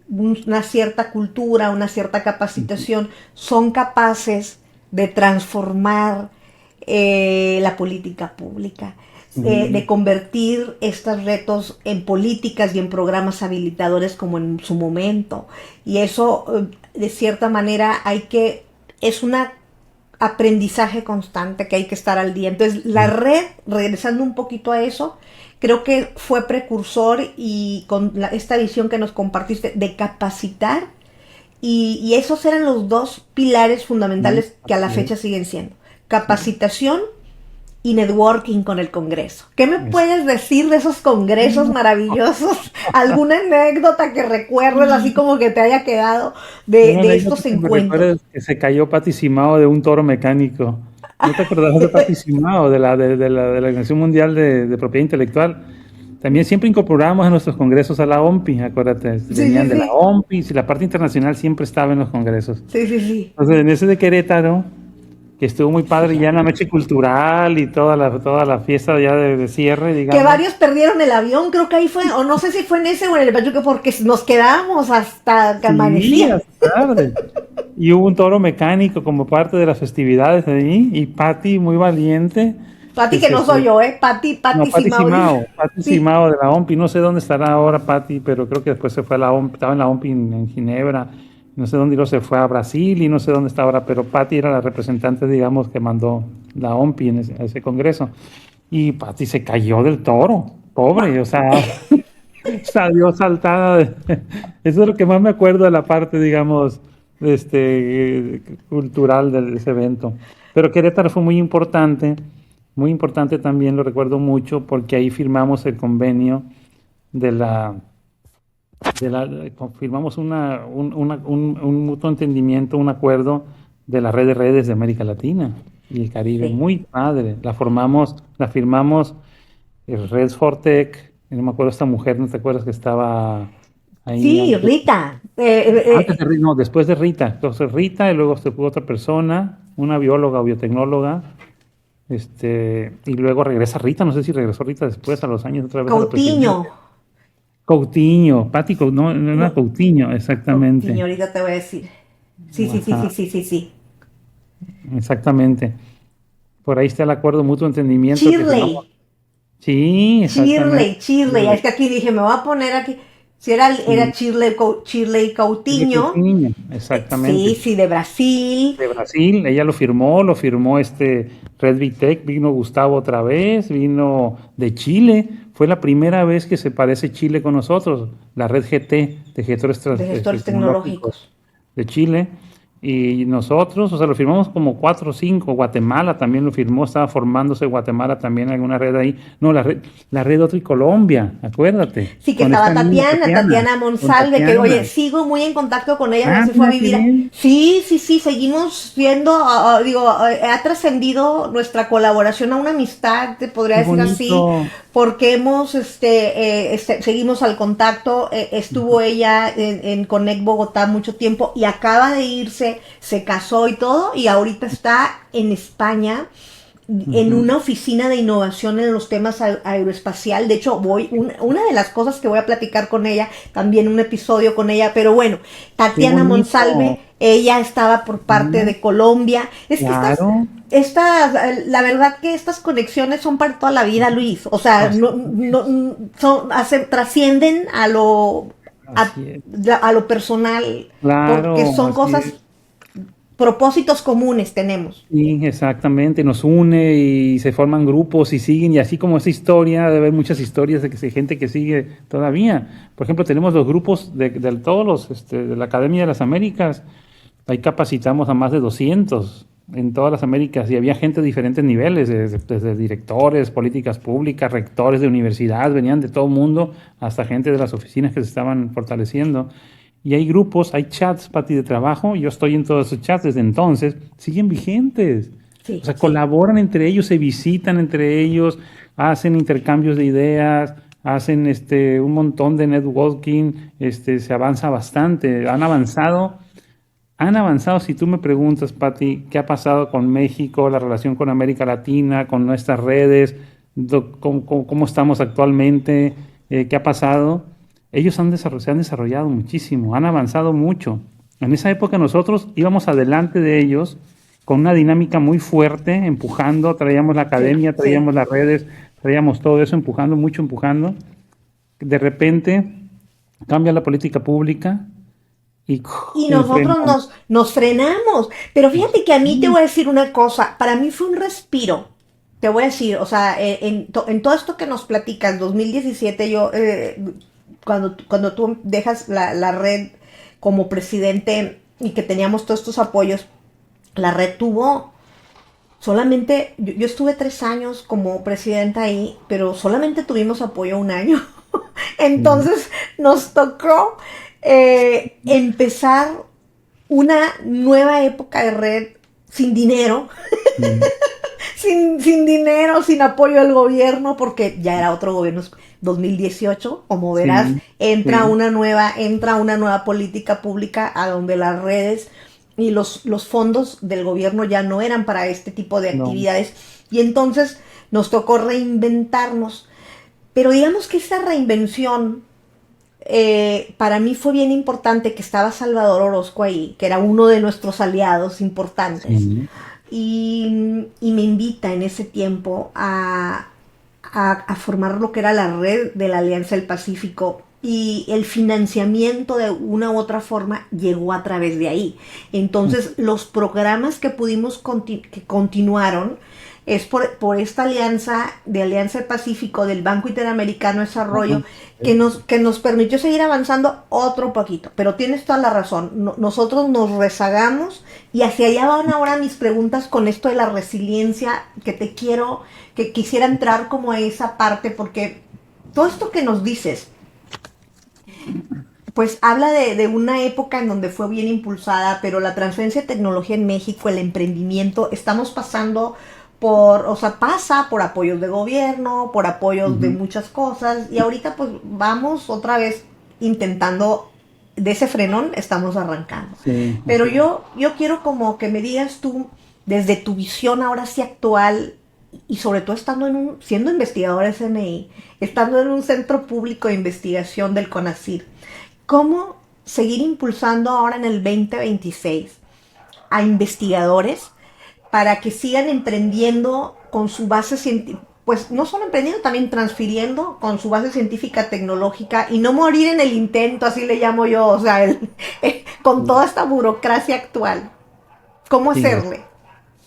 S1: una cierta cultura, una cierta capacitación, son capaces de transformar la política pública. De convertir estos retos en políticas y en programas habilitadores como en su momento. Y eso, de cierta manera, es un aprendizaje constante que hay que estar al día. Entonces, la red, regresando un poquito a eso, creo que fue precursor y con esta visión que nos compartiste de capacitar, y esos eran los dos pilares fundamentales que a la fecha siguen siendo. Capacitación y networking con el Congreso. ¿Qué me puedes decir de esos congresos maravillosos? ¿Alguna anécdota que recuerdes así como que te haya quedado de estos encuentros?
S2: Que se cayó Pati Simao de un toro mecánico. ¿No te acordás de Pati Simao, de la Organización Mundial de Propiedad Intelectual? También siempre incorporábamos a nuestros congresos a la OMPI, acuérdate. Venían de la OMPI, y la parte internacional siempre estaba en los congresos.
S1: Sí.
S2: Entonces, en ese de Querétaro, que estuvo muy padre ya en la noche cultural y toda la fiesta ya de cierre, digamos.
S1: Que varios perdieron el avión, creo que ahí fue, o no sé si fue en ese o en el Pachuca, porque nos quedábamos hasta que amanecía.
S2: Hasta tarde. Y hubo un toro mecánico como parte de las festividades de ahí, y Pati, muy valiente.
S1: Pati, que no soy yo, Pati
S2: Simao. Pati Simao de la OMPI, no sé dónde estará ahora Pati, pero creo que después se fue a la OMPI, estaba en la OMPI en Ginebra. No sé dónde se fue a Brasil y no sé dónde está ahora, pero Pati era la representante, digamos, que mandó la OMPI en ese congreso. Y Pati se cayó del toro, pobre, o sea, salió saltada. Eso es lo que más me acuerdo de la parte, digamos, cultural de ese evento. Pero Querétaro fue muy importante también, lo recuerdo mucho, porque ahí firmamos el convenio firmamos un mutuo entendimiento, un acuerdo de la red de redes de América Latina y el Caribe. Sí. Muy padre. La firmamos Redes Fortec, no me acuerdo esta mujer, ¿no te acuerdas que estaba ahí?
S1: Sí, Rita.
S2: Después de Rita. Entonces Rita y luego se puso otra persona, una bióloga o biotecnóloga, y luego regresa Rita, no sé si regresó Rita después a los años otra vez. Coutinho, Pati, no era Coutinho, exactamente.
S1: Coutinho, ahorita te voy a decir. Sí.
S2: Exactamente. Por ahí está el acuerdo mutuo entendimiento.
S1: Shirley.
S2: Sí,
S1: exactamente. Shirley. Es que aquí dije, me voy a poner aquí. Si era Shirley Coutinho.
S2: Exactamente.
S1: Sí, de Brasil.
S2: De Brasil, ella lo firmó Red Vitec, vino Gustavo otra vez, vino de Chile. Fue la primera vez que se parece Chile con nosotros, la red GT, de gestores tecnológicos de Chile. Y nosotros, lo firmamos como 4 o 5. Guatemala también lo firmó, estaba formándose Guatemala también alguna red ahí. No, la red otra y Colombia, acuérdate.
S1: Sí, que estaba Tatiana Monsalve, que oye, sigo muy en contacto con ella, se fue a vivir. Sí, seguimos viendo, ha trascendido nuestra colaboración a una amistad, te podría decir así, porque seguimos al contacto. Estuvo ella en Connect Bogotá mucho tiempo y acaba de irse, se casó y todo, y ahorita está en España en una oficina de innovación en los temas aeroespacial. De hecho, una de las cosas que voy a platicar con ella, también un episodio con ella, pero bueno,
S2: Qué
S1: Tatiana Monsalve,
S2: bonito.
S1: ella estaba por parte
S2: Mm,
S1: de Colombia. Es que
S2: claro,
S1: la verdad que estas conexiones son para toda la vida, Luis. O sea,
S2: así,
S1: trascienden a,
S2: así es.
S1: a lo personal, porque
S2: Claro,
S1: son
S2: así
S1: cosas,
S2: es.
S1: propósitos comunes tenemos.
S2: Sí, exactamente, nos une y se forman grupos y siguen, y así como esa historia, debe haber muchas historias de que hay gente que sigue todavía. Por ejemplo, tenemos los grupos de todos los, de la Academia de las Américas, ahí capacitamos a más de 200 en todas las Américas, y había gente de diferentes niveles, desde directores, políticas públicas, rectores de universidad, venían de todo el mundo, hasta gente de las oficinas que se estaban fortaleciendo. Y hay grupos, hay chats, Pati, de trabajo. Yo estoy en todos esos chats desde entonces. Siguen vigentes. O
S1: Sí,
S2: sea,
S1: sí.
S2: colaboran entre ellos, se visitan entre ellos, hacen intercambios de ideas, hacen un montón de networking, se avanza bastante. Han avanzado. Si tú me preguntas, Pati, ¿qué ha pasado con México, la relación con América Latina, con nuestras redes, cómo estamos actualmente, qué ha pasado? Ellos se han desarrollado muchísimo, han avanzado mucho. En esa época nosotros íbamos adelante de ellos con una dinámica muy fuerte, empujando, traíamos la
S1: Sí,
S2: academia,
S1: sí.
S2: traíamos las redes, traíamos todo eso, empujando, mucho empujando. De repente cambia la política pública y
S1: Y
S2: el
S1: nosotros
S2: freno.
S1: nos frenamos. Pero fíjate que a mí te voy a decir una cosa. Para mí fue un respiro. Te voy a decir, o sea, en todo esto que nos platicas, 2017, cuando tú dejas la red como presidente y que teníamos todos estos apoyos, la red tuvo solamente, yo estuve 3 años como presidenta ahí, pero solamente tuvimos apoyo un año.
S2: Mm,
S1: Entonces nos tocó empezar una nueva época de red sin dinero,
S2: mm,
S1: sin dinero, sin apoyo del gobierno, porque ya era otro gobierno, 2018, como verás,
S2: sí, sí,
S1: entra una nueva política pública a donde las redes y los fondos del gobierno ya no eran para este tipo de
S2: no.
S1: actividades, y entonces nos tocó reinventarnos. Pero digamos que esa reinvención para mí fue bien importante, que estaba Salvador Orozco ahí, que era uno de nuestros aliados importantes,
S2: Sí.
S1: y me invita en ese tiempo a formar lo que era la red de la Alianza del Pacífico, y el financiamiento de una u otra forma llegó a través de ahí. Entonces los programas que que continuaron es por esta Alianza del Pacífico del Banco Interamericano de Desarrollo,
S2: Ajá.
S1: que nos permitió seguir avanzando otro poquito. Pero tienes toda la razón, nosotros nos rezagamos, y hacia allá van ahora mis preguntas con esto de la resiliencia, que quisiera entrar como a esa parte, porque todo esto que nos dices, pues habla de una época en donde fue bien impulsada, pero la transferencia de tecnología en México, el emprendimiento, estamos pasando o sea, pasa por apoyos de gobierno, por apoyos de
S2: Ujú.
S1: muchas cosas, y ahorita pues vamos otra vez intentando, de ese frenón estamos arrancando.
S2: Sí,
S1: Pero
S2: así es.
S1: yo quiero como que me digas tú, desde tu visión ahora sí actual, y sobre todo siendo investigadora de SNI, estando en un centro público de investigación del CONACYT, ¿cómo seguir impulsando ahora en el 2026 a investigadores para que sigan emprendiendo con su base científica? Pues no solo emprendiendo, también transfiriendo con su base científica tecnológica, y no morir en el intento, así le llamo yo, o sea, con
S2: Sí,
S1: toda esta burocracia actual. ¿Cómo
S2: sí,
S1: hacerle?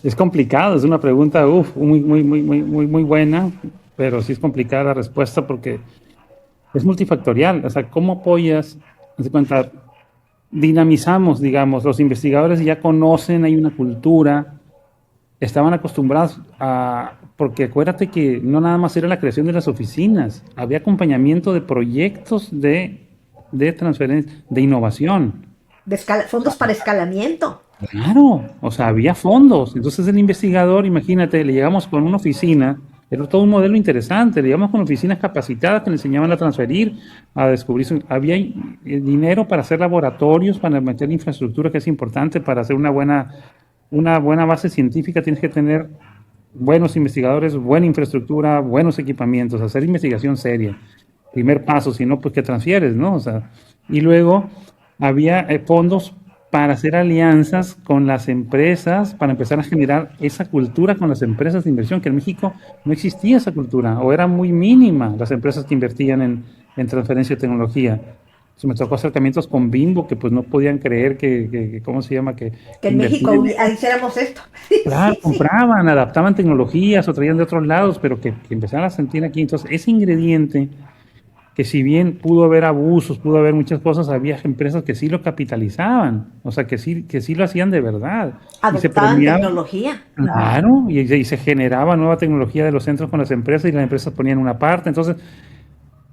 S2: es complicado, es una pregunta, muy buena, pero sí es complicada la respuesta porque es multifactorial. O sea, ¿cómo apoyas? Haz de cuenta, dinamizamos, digamos, los investigadores ya conocen, hay una cultura, estaban acostumbrados porque acuérdate que no nada más era la creación de las oficinas, había acompañamiento de proyectos de transferencia, de innovación.
S1: Fondos para escalamiento.
S2: Claro, o sea, había fondos. Entonces el investigador, imagínate, le llegamos con una oficina, era todo un modelo interesante, le llegamos con oficinas capacitadas que le enseñaban a transferir, a descubrir, había dinero para hacer laboratorios, para meter infraestructura, que es importante para hacer una buena base científica, tienes que tener buenos investigadores, buena infraestructura, buenos equipamientos, hacer investigación seria. Primer paso, si no, pues que transfieres, ¿no? O sea, y luego había fondos para hacer alianzas con las empresas, para empezar a generar esa cultura con las empresas de inversión, que en México no existía esa cultura, o era muy mínima las empresas que invertían en transferencia de tecnología. Entonces me tocó acercamientos con Bimbo, que pues no podían creer ¿cómo se llama?
S1: Que
S2: Que
S1: en México
S2: invertían.
S1: hiciéramos esto.
S2: Claro,
S1: Sí, sí.
S2: compraban, adaptaban tecnologías o traían de otros lados, pero que empezaran a sentir aquí. Entonces, ese ingrediente que si bien pudo haber abusos, pudo haber muchas cosas, había empresas que sí lo capitalizaban, o sea, que sí lo hacían de verdad y se
S1: Adoptaban
S2: premiaba,
S1: tecnología. Ujú.
S2: claro, y se generaba nueva tecnología de los centros con las empresas y las empresas ponían una parte. Entonces,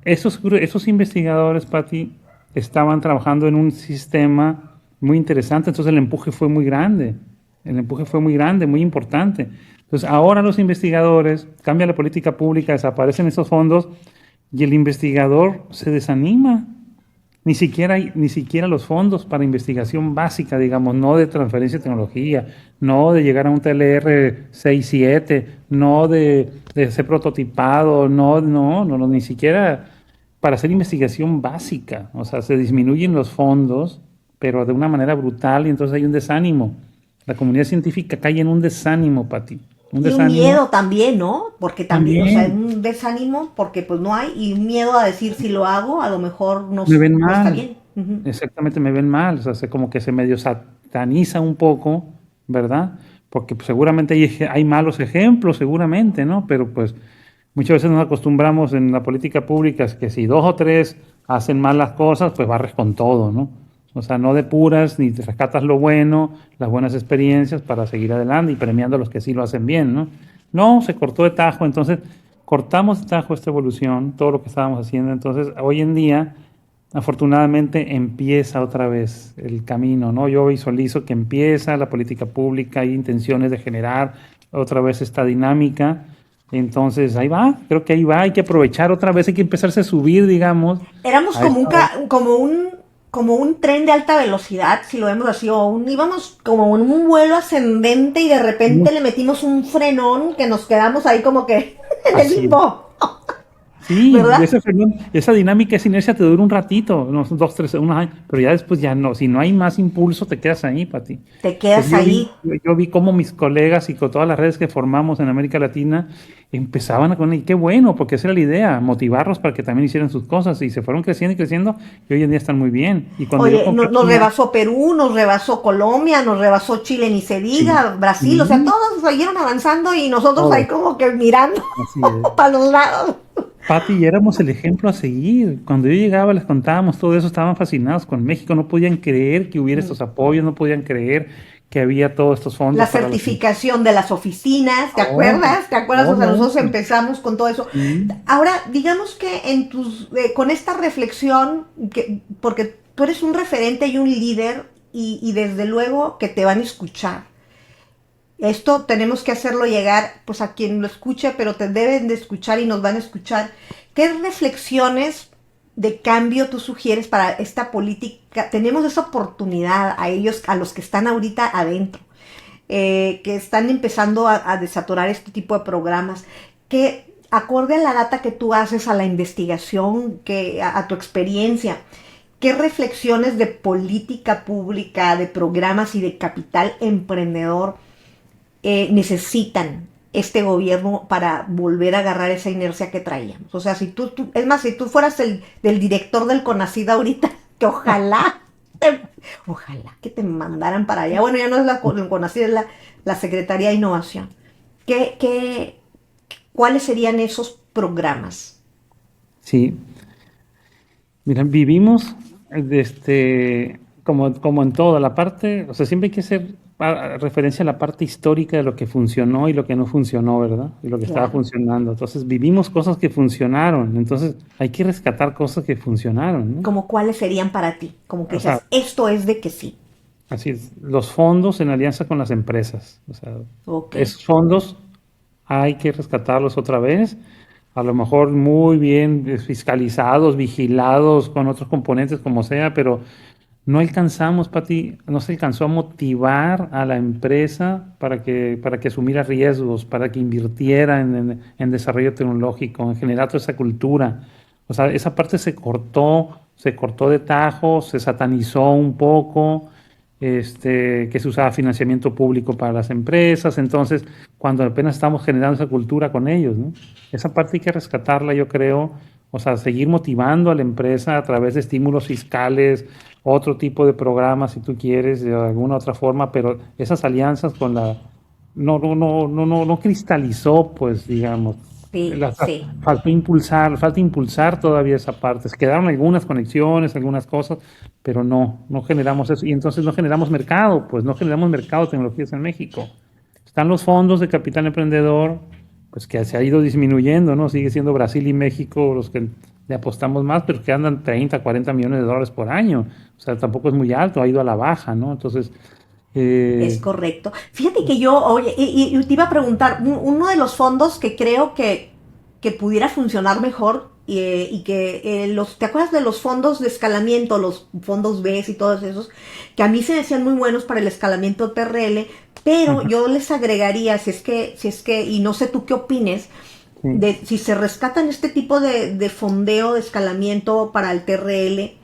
S2: esos investigadores, Patti, estaban trabajando en un sistema muy interesante, entonces el empuje fue muy grande, el empuje fue muy grande, muy importante. Entonces, ahora los investigadores, cambia la política pública, desaparecen esos fondos y el investigador se desanima. Ni siquiera los fondos para investigación básica, digamos, no de transferencia de tecnología, no de llegar a un TLR 6-7, no de ser prototipado, no, ni siquiera para hacer investigación básica. O sea, se disminuyen los fondos, pero de una manera brutal y entonces hay un desánimo. La comunidad científica cae en un desánimo, Pati. Un
S1: Y un
S2: desánimo
S1: miedo también, ¿no? Porque también, o sea,
S2: también.
S1: un desánimo porque pues no hay, y un miedo a decir si lo hago, a lo mejor no,
S2: Me ven
S1: no está
S2: mal,
S1: bien. Ujú.
S2: exactamente me ven mal, o sea, como que se medio sataniza un poco, ¿verdad? Porque pues, seguramente hay malos ejemplos, seguramente, ¿no? Pero pues muchas veces nos acostumbramos en la política pública es que si dos o tres hacen mal las cosas, pues barres con todo, ¿no? O sea, no depuras ni te rescatas lo bueno, las buenas experiencias para seguir adelante y premiando a los que sí lo hacen bien, ¿no? No, se cortó de tajo, entonces cortamos de tajo esta evolución, todo lo que estábamos haciendo, entonces hoy en día afortunadamente empieza otra vez el camino, ¿no? Yo visualizo que empieza la política pública, hay intenciones de generar otra vez esta dinámica, entonces ahí va, creo que ahí va, hay que aprovechar otra vez, hay que empezarse a subir, digamos,
S1: Éramos
S2: a esta...
S1: como un tren de alta velocidad, si lo vemos así, íbamos como en un vuelo ascendente y de repente le metimos un frenón que nos quedamos ahí como que en el
S2: Así es.
S1: limbo,
S2: Sí,
S1: ¿verdad?
S2: esa dinámica, esa inercia te dura un ratito, unos 2, 3, unos años, pero ya después ya no, si no hay más impulso te quedas ahí, Pati.
S1: Te
S2: Pues
S1: quedas ahí.
S2: yo vi cómo mis colegas y con todas las redes que formamos en América Latina empezaban y qué bueno, porque esa era la idea, motivarlos para que también hicieran sus cosas y se fueron creciendo y creciendo y hoy en día están muy bien. Y cuando yo
S1: Oye, nos
S2: compartí,
S1: rebasó Perú, nos rebasó Colombia, nos rebasó Chile, ni se
S2: sí,
S1: diga, Brasil, o sea,
S2: sí,
S1: todos siguieron avanzando y nosotros ahí
S2: todo,
S1: como que mirando
S2: así es.
S1: para los lados.
S2: Pati, y éramos el ejemplo a seguir. Cuando yo llegaba, les contábamos todo eso, estaban fascinados con México, no podían creer que hubiera estos apoyos, no podían creer que había todos estos
S1: La
S2: fondos para los...
S1: certificación de las oficinas, ¿te
S2: Todo,
S1: acuerdas? ¿Te acuerdas? O sea,
S2: todo
S1: nosotros
S2: eso.
S1: empezamos con todo eso.
S2: Sí,
S1: Ahora, digamos que con esta reflexión, porque tú eres un referente y un líder y desde luego que te van a escuchar. Esto tenemos que hacerlo llegar pues a quien lo escuche, pero te deben de escuchar y nos van a escuchar. ¿Qué reflexiones de cambio tú sugieres para esta política? Tenemos esa oportunidad a ellos, a los que están ahorita adentro, que están empezando a desaturar este tipo de programas, que acorde a la data que tú haces, a la investigación, a tu experiencia, ¿qué reflexiones de política pública, de programas y de capital emprendedor necesitan este gobierno para volver a agarrar esa inercia que traíamos? O sea, es más, si tú fueras del director del CONACYT ahorita, que ojalá que te mandaran para allá. Bueno, ya no es el CONACYT, es la Secretaría de Innovación. ¿Qué, cuáles serían esos programas?
S2: sí. Mira, vivimos como en toda la parte, o sea, siempre hay que hacer referencia a la parte histórica de lo que funcionó y lo que no funcionó, ¿verdad? Y lo que estaba
S1: Claro.
S2: funcionando. Entonces, vivimos cosas que funcionaron, entonces hay que rescatar cosas que funcionaron, ¿no?
S1: ¿Como cuáles serían para ti? Como que
S2: O sea,
S1: dices, esto es de que sí.
S2: así es, los fondos en alianza con las empresas. O sea,
S1: Ok.
S2: esos fondos hay que rescatarlos otra vez, a lo mejor muy bien fiscalizados, vigilados con otros componentes como sea, pero no alcanzamos, Pati, no se alcanzó a motivar a la empresa para que asumiera riesgos, para que invirtiera en desarrollo tecnológico, en generar toda esa cultura. O sea, esa parte se cortó de tajo, se satanizó un poco, que se usaba financiamiento público para las empresas. Entonces, cuando apenas estamos generando esa cultura con ellos, ¿no? Esa parte hay que rescatarla, yo creo. O sea, seguir motivando a la empresa a través de estímulos fiscales, otro tipo de programas, si tú quieres, de alguna otra forma, pero esas alianzas con la no cristalizó, pues, digamos.
S1: Sí, sí.
S2: Falta impulsar todavía esa parte. Se quedaron algunas conexiones, algunas cosas, pero no generamos eso. Y entonces no generamos mercado, pues no generamos mercado de tecnologías en México. Están los fondos de capital emprendedor, pues que se ha ido disminuyendo, ¿no? Sigue siendo Brasil y México los que le apostamos más, pero que andan 30, 40 millones de dólares por año. O sea, tampoco es muy alto, ha ido a la baja, ¿no? Entonces,
S1: Es
S2: eh,
S1: correcto. Fíjate que yo, oye, y te iba a preguntar, uno de los fondos que creo que pudiera funcionar mejor y que ¿te acuerdas de los fondos de escalamiento, los fondos BES y todos esos? Que a mí se me hacían muy buenos para el escalamiento TRL, pero
S2: ujú,
S1: yo les agregaría, si es que, y no sé tú qué opines,
S2: sí,
S1: de si se rescatan este tipo de fondeo de escalamiento para el TRL,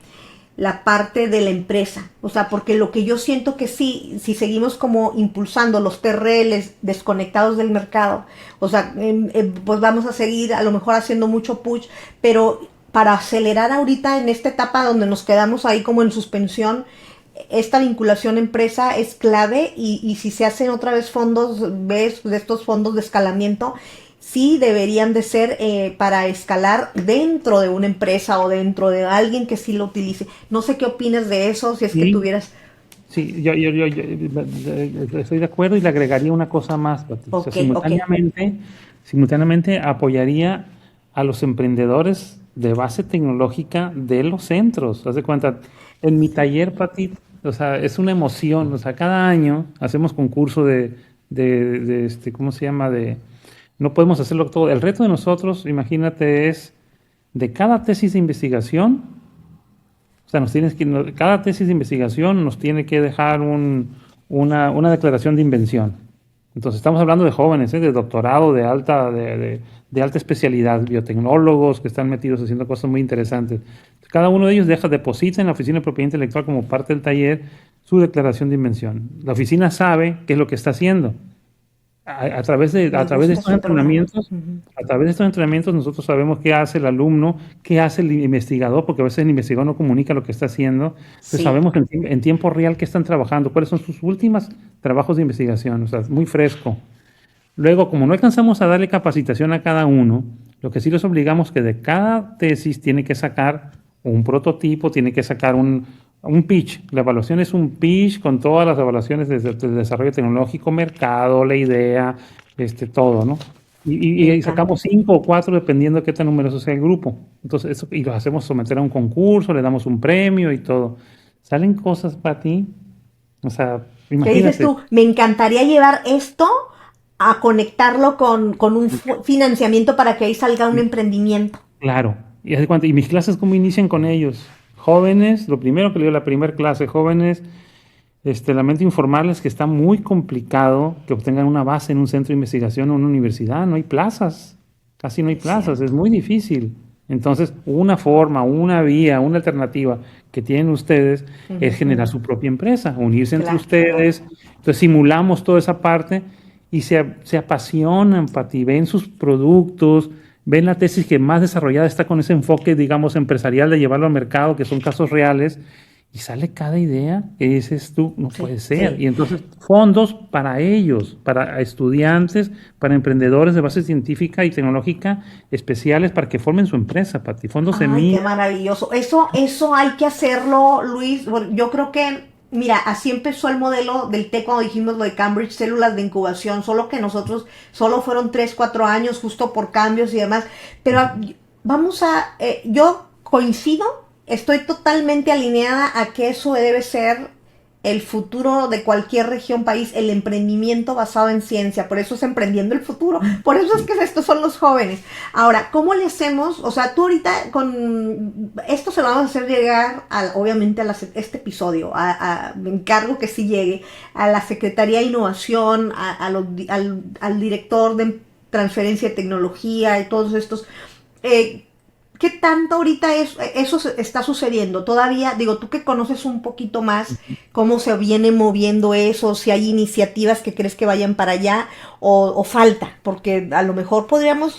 S1: la parte de la empresa. O sea, porque lo que yo siento que sí, si seguimos como impulsando los TRLs desconectados del mercado, o sea, pues vamos a seguir a lo mejor haciendo mucho push, pero para acelerar ahorita en esta etapa donde nos quedamos ahí como en suspensión, esta vinculación empresa es clave y si se hacen otra vez fondos, ves, de estos fondos de escalamiento, sí deberían de ser para escalar dentro de una empresa o dentro de alguien que sí lo utilice. No sé qué opinas de eso, si es que
S2: sí,
S1: tuvieras...
S2: sí, yo estoy de acuerdo y le agregaría una cosa más, Pati. O sea,
S1: Ok, ok.
S2: simultáneamente apoyaría a los emprendedores de base tecnológica de los centros. Haz de cuenta, en mi taller, Pati, o sea, es una emoción. O sea, cada año hacemos concurso ¿cómo se llama? No podemos hacerlo todo. El reto de nosotros, imagínate, es de cada tesis de investigación. O sea, cada tesis de investigación nos tiene que dejar una declaración de invención. Entonces, estamos hablando de jóvenes, de doctorado, de alta especialidad, biotecnólogos que están metidos haciendo cosas muy interesantes. Cada uno de ellos deposita en la Oficina de Propiedad Intelectual como parte del taller su declaración de invención. La oficina sabe qué es lo que está haciendo. A
S1: Me
S2: través de
S1: gusta
S2: estos
S1: ese programa.
S2: entrenamientos, a través de estos entrenamientos nosotros sabemos qué hace el alumno, qué hace el investigador, porque a veces el investigador no comunica lo que está haciendo. Entonces
S1: Sí.
S2: sabemos en tiempo real qué están trabajando, cuáles son sus últimos trabajos de investigación, o sea, es muy fresco. Luego, como no alcanzamos a darle capacitación a cada uno, lo que sí les obligamos que de cada tesis tiene que sacar un prototipo, tiene que sacar un pitch. La evaluación es un pitch con todas las evaluaciones de desarrollo tecnológico, mercado, la idea, todo, ¿no?
S1: Me
S2: Y
S1: encanta.
S2: sacamos 5 o 4 dependiendo de qué tan numeroso sea el grupo. Entonces, y los hacemos someter a un concurso, le damos un premio y todo. Salen cosas para ti, o sea,
S1: ¿Qué dices
S2: imagínate,
S1: tú? Me encantaría llevar esto a conectarlo con un financiamiento para que ahí salga un emprendimiento.
S2: claro. Y mis clases, ¿cómo inician con ellos? Jóvenes, lo primero que le digo, la primera clase, jóvenes, lamento informarles que está muy complicado que obtengan una base en un centro de investigación o en una universidad. No hay plazas, casi no hay
S1: Es
S2: plazas, es
S1: cierto.
S2: muy difícil. Entonces, una forma, una vía, una alternativa que tienen ustedes es
S1: Ujú,
S2: generar
S1: ujú.
S2: su propia empresa, unirse entre
S1: Claro.
S2: ustedes. Entonces, simulamos toda esa parte y se apasionan, Pati, ven sus productos, ven la tesis que más desarrollada está con ese enfoque, digamos, empresarial de llevarlo al mercado, que son casos reales, y sale cada idea que dices tú, no
S1: Sí,
S2: puede ser.
S1: sí.
S2: Y entonces, fondos para ellos, para estudiantes, para emprendedores de base científica y tecnológica especiales para que formen su empresa, Pati. Fondos
S1: Ay, qué
S2: semilla,
S1: maravilloso. Eso hay que hacerlo, Luis. Bueno, yo creo que, mira, así empezó el modelo del TEC cuando dijimos lo de Cambridge, células de incubación, solo que nosotros solo fueron 3 4 años justo por cambios y demás. Pero vamos a, yo coincido, estoy totalmente alineada a que eso debe ser el futuro de cualquier región, país, el emprendimiento basado en ciencia. Por eso es emprendiendo el futuro. Por eso es que estos son los jóvenes. Ahora, ¿cómo le hacemos? O sea, tú ahorita con esto se lo vamos a hacer llegar, obviamente, este episodio. Me encargo que sí llegue a la Secretaría de Innovación, al director de transferencia de tecnología y todos estos. ¿Qué tanto ahorita eso está sucediendo? Todavía, digo, tú que conoces un poquito más cómo se viene moviendo eso, si hay iniciativas que crees que vayan para allá o falta, porque a lo mejor podríamos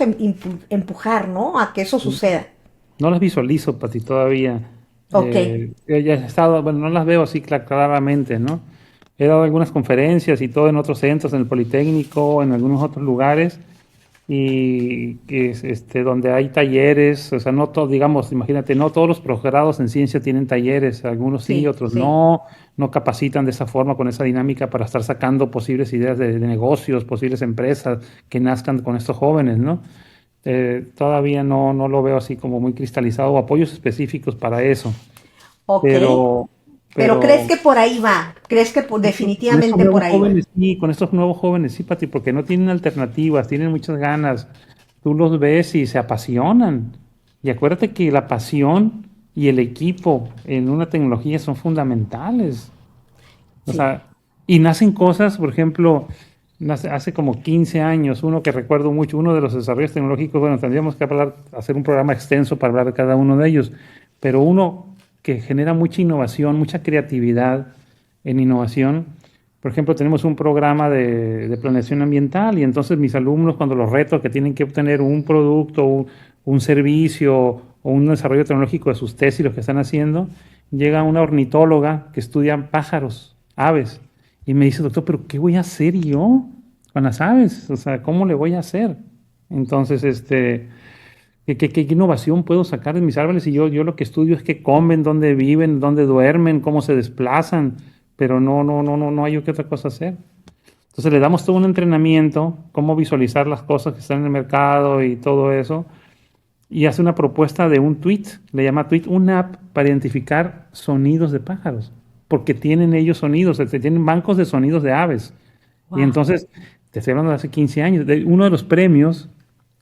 S1: empujar, ¿no? A que eso suceda.
S2: No las visualizo, Pati, todavía.
S1: Ok,
S2: Ya he estado, bueno, no las veo así claramente, ¿no? He dado algunas conferencias y todo en otros centros, en el Politécnico, en algunos otros lugares, y que donde hay talleres, o sea, no todos, digamos, imagínate, no todos los posgrados en ciencia tienen talleres, algunos sí,
S1: sí,
S2: otros
S1: sí.
S2: no, no capacitan de esa forma, con esa dinámica para estar sacando posibles ideas de negocios, posibles empresas que nazcan con estos jóvenes, ¿no? Todavía no lo veo así como muy cristalizado o apoyos específicos para eso,
S1: Ok,
S2: pero,
S1: pero ¿crees
S2: pero
S1: que por ahí va? ¿Crees que
S2: con estos
S1: definitivamente por
S2: nuevos
S1: ahí va?
S2: jóvenes sí, con estos nuevos jóvenes sí, Pati, porque no tienen alternativas, tienen muchas ganas, tú los ves y se apasionan. Y acuérdate que la pasión y el equipo en una tecnología son fundamentales. O
S1: Sí,
S2: sea, y nacen cosas, por ejemplo, hace como 15 años, uno que recuerdo mucho, uno de los desarrollos tecnológicos, bueno, tendríamos que hablar, hacer un programa extenso para hablar de cada uno de ellos, pero uno que genera mucha innovación, mucha creatividad en innovación. Por ejemplo, tenemos un programa de planeación ambiental y entonces mis alumnos, cuando los reto que tienen que obtener un producto, un servicio o un desarrollo tecnológico de sus tesis, lo que están haciendo, llega una ornitóloga que estudia pájaros, aves, y me dice, doctor, pero ¿qué voy a hacer yo con las aves? O sea, ¿cómo le voy a hacer? Entonces, ¿qué innovación puedo sacar de mis árboles? Y yo lo que estudio es qué comen, dónde viven, dónde duermen, cómo se desplazan, pero no hay qué otra cosa hacer. Entonces le damos todo un entrenamiento, cómo visualizar las cosas que están en el mercado y todo eso, y hace una propuesta de un tweet, le llama tweet, una app para identificar sonidos de pájaros, porque tienen ellos sonidos, tienen bancos de sonidos de aves. Y
S1: wow.
S2: entonces, te estoy hablando de hace 15 años, uno de los premios,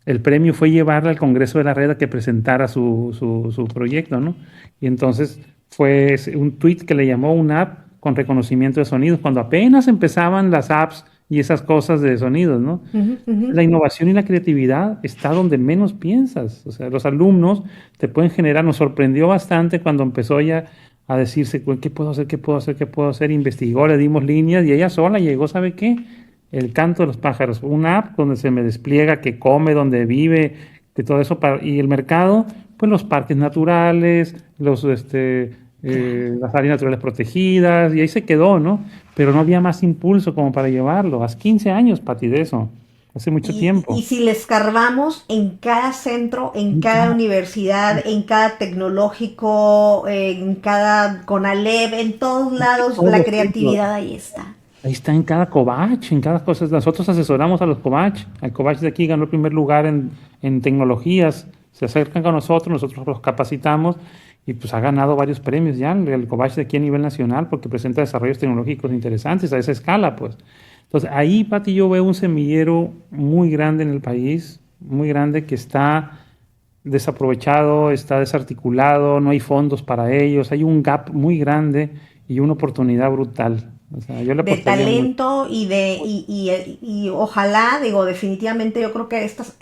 S2: el premio fue llevarle al Congreso de la Red a que presentara su proyecto, ¿no? Y entonces fue un tweet que le llamó una app con reconocimiento de sonidos, cuando apenas empezaban las apps y esas cosas de sonidos, ¿no?
S1: Ujú, ujú.
S2: La innovación y la creatividad está donde menos piensas. O sea, los alumnos te pueden generar, nos sorprendió bastante cuando empezó ella a decirse, ¿qué puedo hacer? ¿Qué puedo hacer? ¿Qué puedo hacer? Investigó, le dimos líneas y ella sola llegó, ¿sabe qué? El canto de los pájaros, una app donde se me despliega qué come, dónde vive, de todo eso, y el mercado, pues los parques naturales,
S1: Claro.
S2: las áreas naturales protegidas, y ahí se quedó, ¿no? Pero no había más impulso como para llevarlo. Hace 15 años, Pati, de eso, hace mucho
S1: Y
S2: tiempo.
S1: si le escarbamos en cada centro, en
S2: En
S1: cada
S2: cada-
S1: universidad, en cada tecnológico, en cada CONALEP, en todos lados,
S2: todos
S1: la
S2: los centros.
S1: creatividad ahí está.
S2: Ahí está en cada Covach, en cada cosa. Nosotros asesoramos a los Covach. El Covach de aquí ganó el primer lugar en tecnologías. Se acercan con nosotros los capacitamos y pues ha ganado varios premios ya el Covach de aquí a nivel nacional porque presenta desarrollos tecnológicos interesantes a esa escala, pues. Entonces ahí, Pati, yo veo un semillero muy grande en el país, muy grande que está desaprovechado, está desarticulado, no hay fondos para ellos, hay un gap muy grande y una oportunidad brutal. O sea, yo le
S1: De
S2: apostaría mucho.
S1: talento y ojalá, digo, definitivamente yo creo que estas,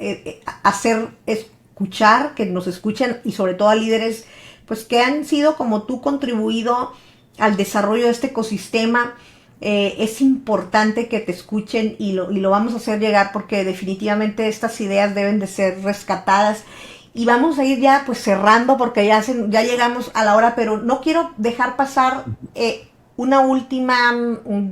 S1: hacer escuchar, que nos escuchen y sobre todo a líderes, pues que han sido como tú contribuido al desarrollo de este ecosistema, es importante que te escuchen y lo vamos a hacer llegar porque definitivamente estas ideas deben de ser rescatadas. Y vamos a ir ya pues cerrando porque ya llegamos a la hora, pero no quiero dejar pasar una última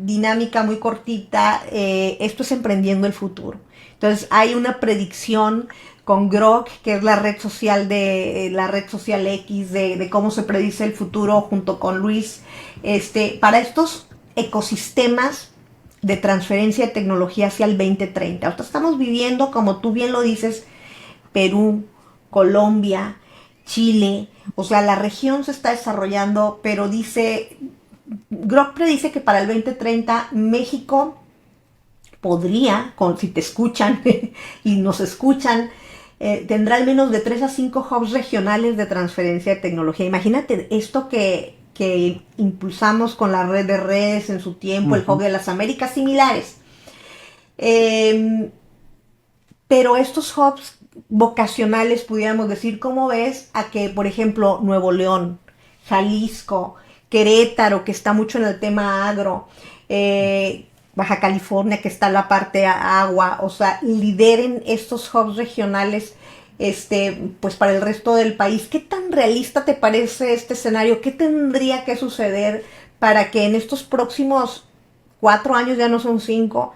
S1: dinámica muy cortita. Esto es emprendiendo el futuro. Entonces hay una predicción con Grok, que es la red social la red social X de cómo se predice el futuro junto con Luis, para estos ecosistemas de transferencia de tecnología hacia el 2030. Ahora estamos viviendo, como tú bien lo dices, Perú, Colombia, Chile, o sea, la región se está desarrollando, pero dice Grok predice que para el 2030 México podría, si te escuchan y nos escuchan, tendrá al menos de 3 a 5 hubs regionales de transferencia de tecnología. Imagínate esto que impulsamos con la red de redes en su tiempo, el Hub de las Américas, similares. Pero estos hubs vocacionales, pudiéramos decir, ¿cómo ves a que, por ejemplo, Nuevo León, Jalisco, Querétaro, que está mucho en el tema agro, Baja California, que está la parte agua, o sea, lideren estos hubs regionales, pues para el resto del país? ¿Qué tan realista te parece este escenario? ¿Qué tendría que suceder para que en estos próximos 4 años, ya no son 5,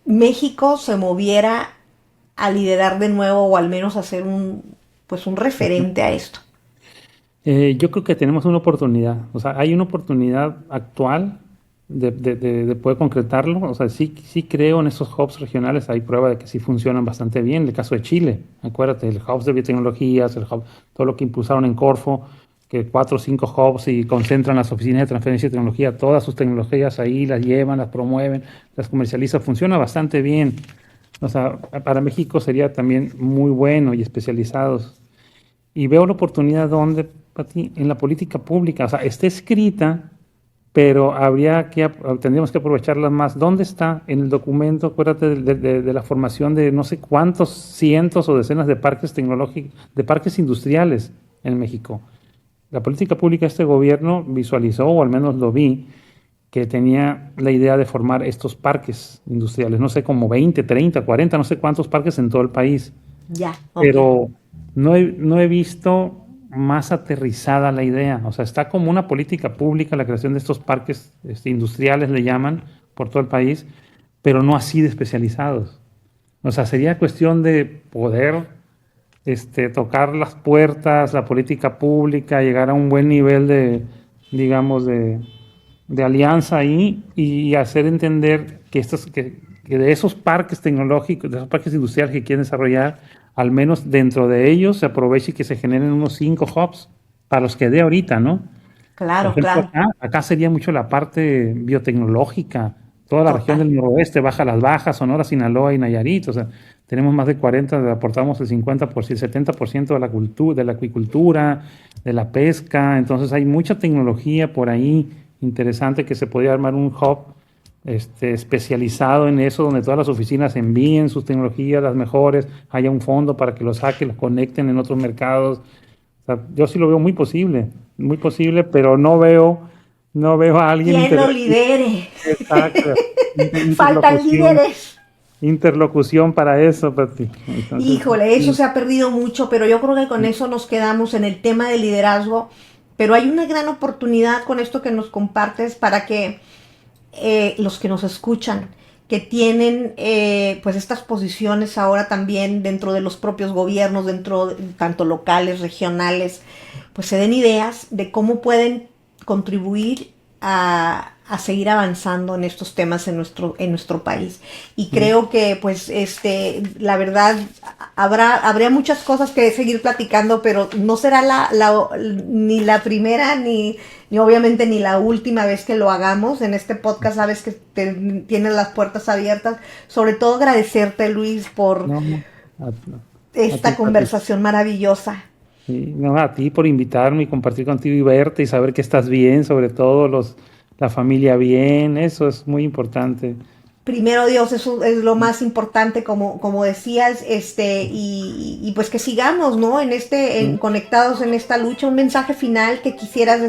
S1: México se moviera a liderar de nuevo, o al menos a ser un referente a esto?
S2: Yo creo que tenemos una oportunidad, o sea, hay una oportunidad actual de poder concretarlo. O sea, sí creo en esos hubs regionales, hay prueba de que sí funcionan bastante bien. El caso de Chile, acuérdate, el hubs de biotecnologías, todo lo que impulsaron en Corfo, que 4 o 5 hubs y concentran las oficinas de transferencia de tecnología, todas sus tecnologías ahí, las llevan, las promueven, las comercializan, funciona bastante bien. O sea, para México sería también muy bueno y especializados. Y veo la oportunidad donde, Pati, en la política pública, o sea, está escrita, pero tendríamos que aprovecharla más. ¿Dónde está en el documento? Acuérdate de la formación de no sé cuántos cientos o decenas de parques tecnológicos, de parques industriales en México. La política pública de este gobierno visualizó, o al menos lo vi, que tenía la idea de formar estos parques industriales, no sé, como 20, 30, 40, no sé cuántos parques en todo el país.
S1: Ya, okay.
S2: Pero no he visto más aterrizada la idea. O sea, está como una política pública la creación de estos parques industriales, le llaman, por todo el país, pero no así de especializados. O sea, sería cuestión de poder tocar las puertas, la política pública, llegar a un buen nivel de, digamos, de alianza ahí, y hacer entender que de esos parques tecnológicos, de esos parques industriales que quieren desarrollar, al menos dentro de ellos se aproveche y que se generen unos 5 hubs para los que dé ahorita, ¿no?
S1: Claro,
S2: Por ejemplo,
S1: claro.
S2: acá sería mucho la parte biotecnológica, toda la región del noroeste, Las Bajas, Sonora, Sinaloa y Nayarit. O sea, tenemos más de 40, aportamos el 50%, el 70% de la cultura, de la acuicultura, de la pesca. Entonces hay mucha tecnología por ahí interesante que se podría armar un hub especializado en eso, donde todas las oficinas envíen sus tecnologías, las mejores, haya un fondo para que los saquen, los conecten en otros mercados. O sea, yo sí lo veo muy posible, pero no veo a alguien...
S1: ¿Quién lo lidere?
S2: Exacto.
S1: Faltan líderes.
S2: Interlocución para eso, Pati. Entonces,
S1: híjole, eso se ha perdido mucho, pero yo creo que con eso nos quedamos en el tema del liderazgo. Pero hay una gran oportunidad con esto que nos compartes para que los que nos escuchan, que tienen pues estas posiciones ahora también dentro de los propios gobiernos, tanto locales, regionales, pues se den ideas de cómo pueden contribuir a seguir avanzando en estos temas en nuestro país. Y creo que pues la verdad habría muchas cosas que seguir platicando, pero no será ni la primera ni obviamente ni la última vez que lo hagamos en este podcast. Sabes que tienes las puertas abiertas. Sobre todo agradecerte, Luis, por esta conversación maravillosa.
S2: Sí, no, a ti por invitarme y compartir contigo y verte y saber que estás bien, sobre todo la familia bien, eso es muy importante.
S1: Primero Dios, eso es lo más importante, como decías, y pues que sigamos, ¿no? Conectados en esta lucha. Un mensaje final que quisieras,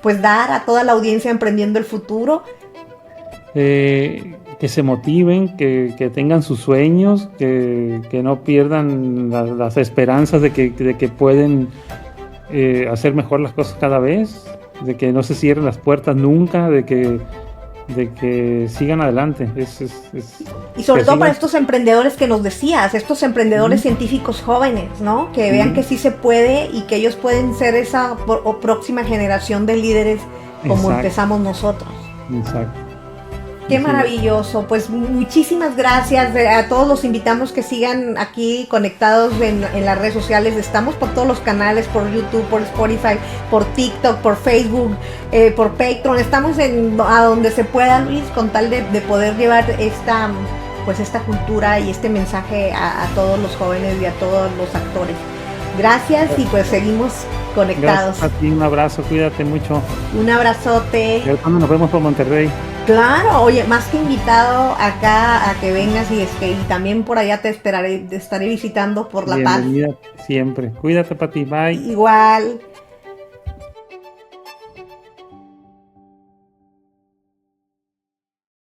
S1: pues dar a toda la audiencia Emprendiendo el Futuro.
S2: Que se motiven, que tengan sus sueños, que no pierdan las esperanzas de que pueden hacer mejor las cosas cada vez, de que no se cierren las puertas nunca, de que sigan adelante.
S1: Y sobre todo para estos emprendedores que nos decías, estos emprendedores científicos jóvenes, ¿no? Que vean que sí se puede y que ellos pueden ser esa próxima generación de líderes como empezamos nosotros.
S2: Exacto.
S1: Qué
S2: Así es.
S1: maravilloso, pues muchísimas gracias. A todos los invitamos que sigan aquí conectados en las redes sociales. Estamos por todos los canales, por YouTube, por Spotify, por TikTok, por Facebook, por Patreon. Estamos a donde se pueda, Luis, con tal de poder llevar esta cultura y este mensaje a todos los jóvenes y a todos los actores. Gracias y pues seguimos conectados.
S2: Gracias a ti, un abrazo, cuídate mucho.
S1: Un abrazote.
S2: Y cuando nos vemos por Monterrey.
S1: Claro, oye, más que invitado acá a que vengas y también por allá te estaré visitando por La Paz.
S2: Bienvenida siempre. Cuídate, Pati. Bye.
S1: Igual.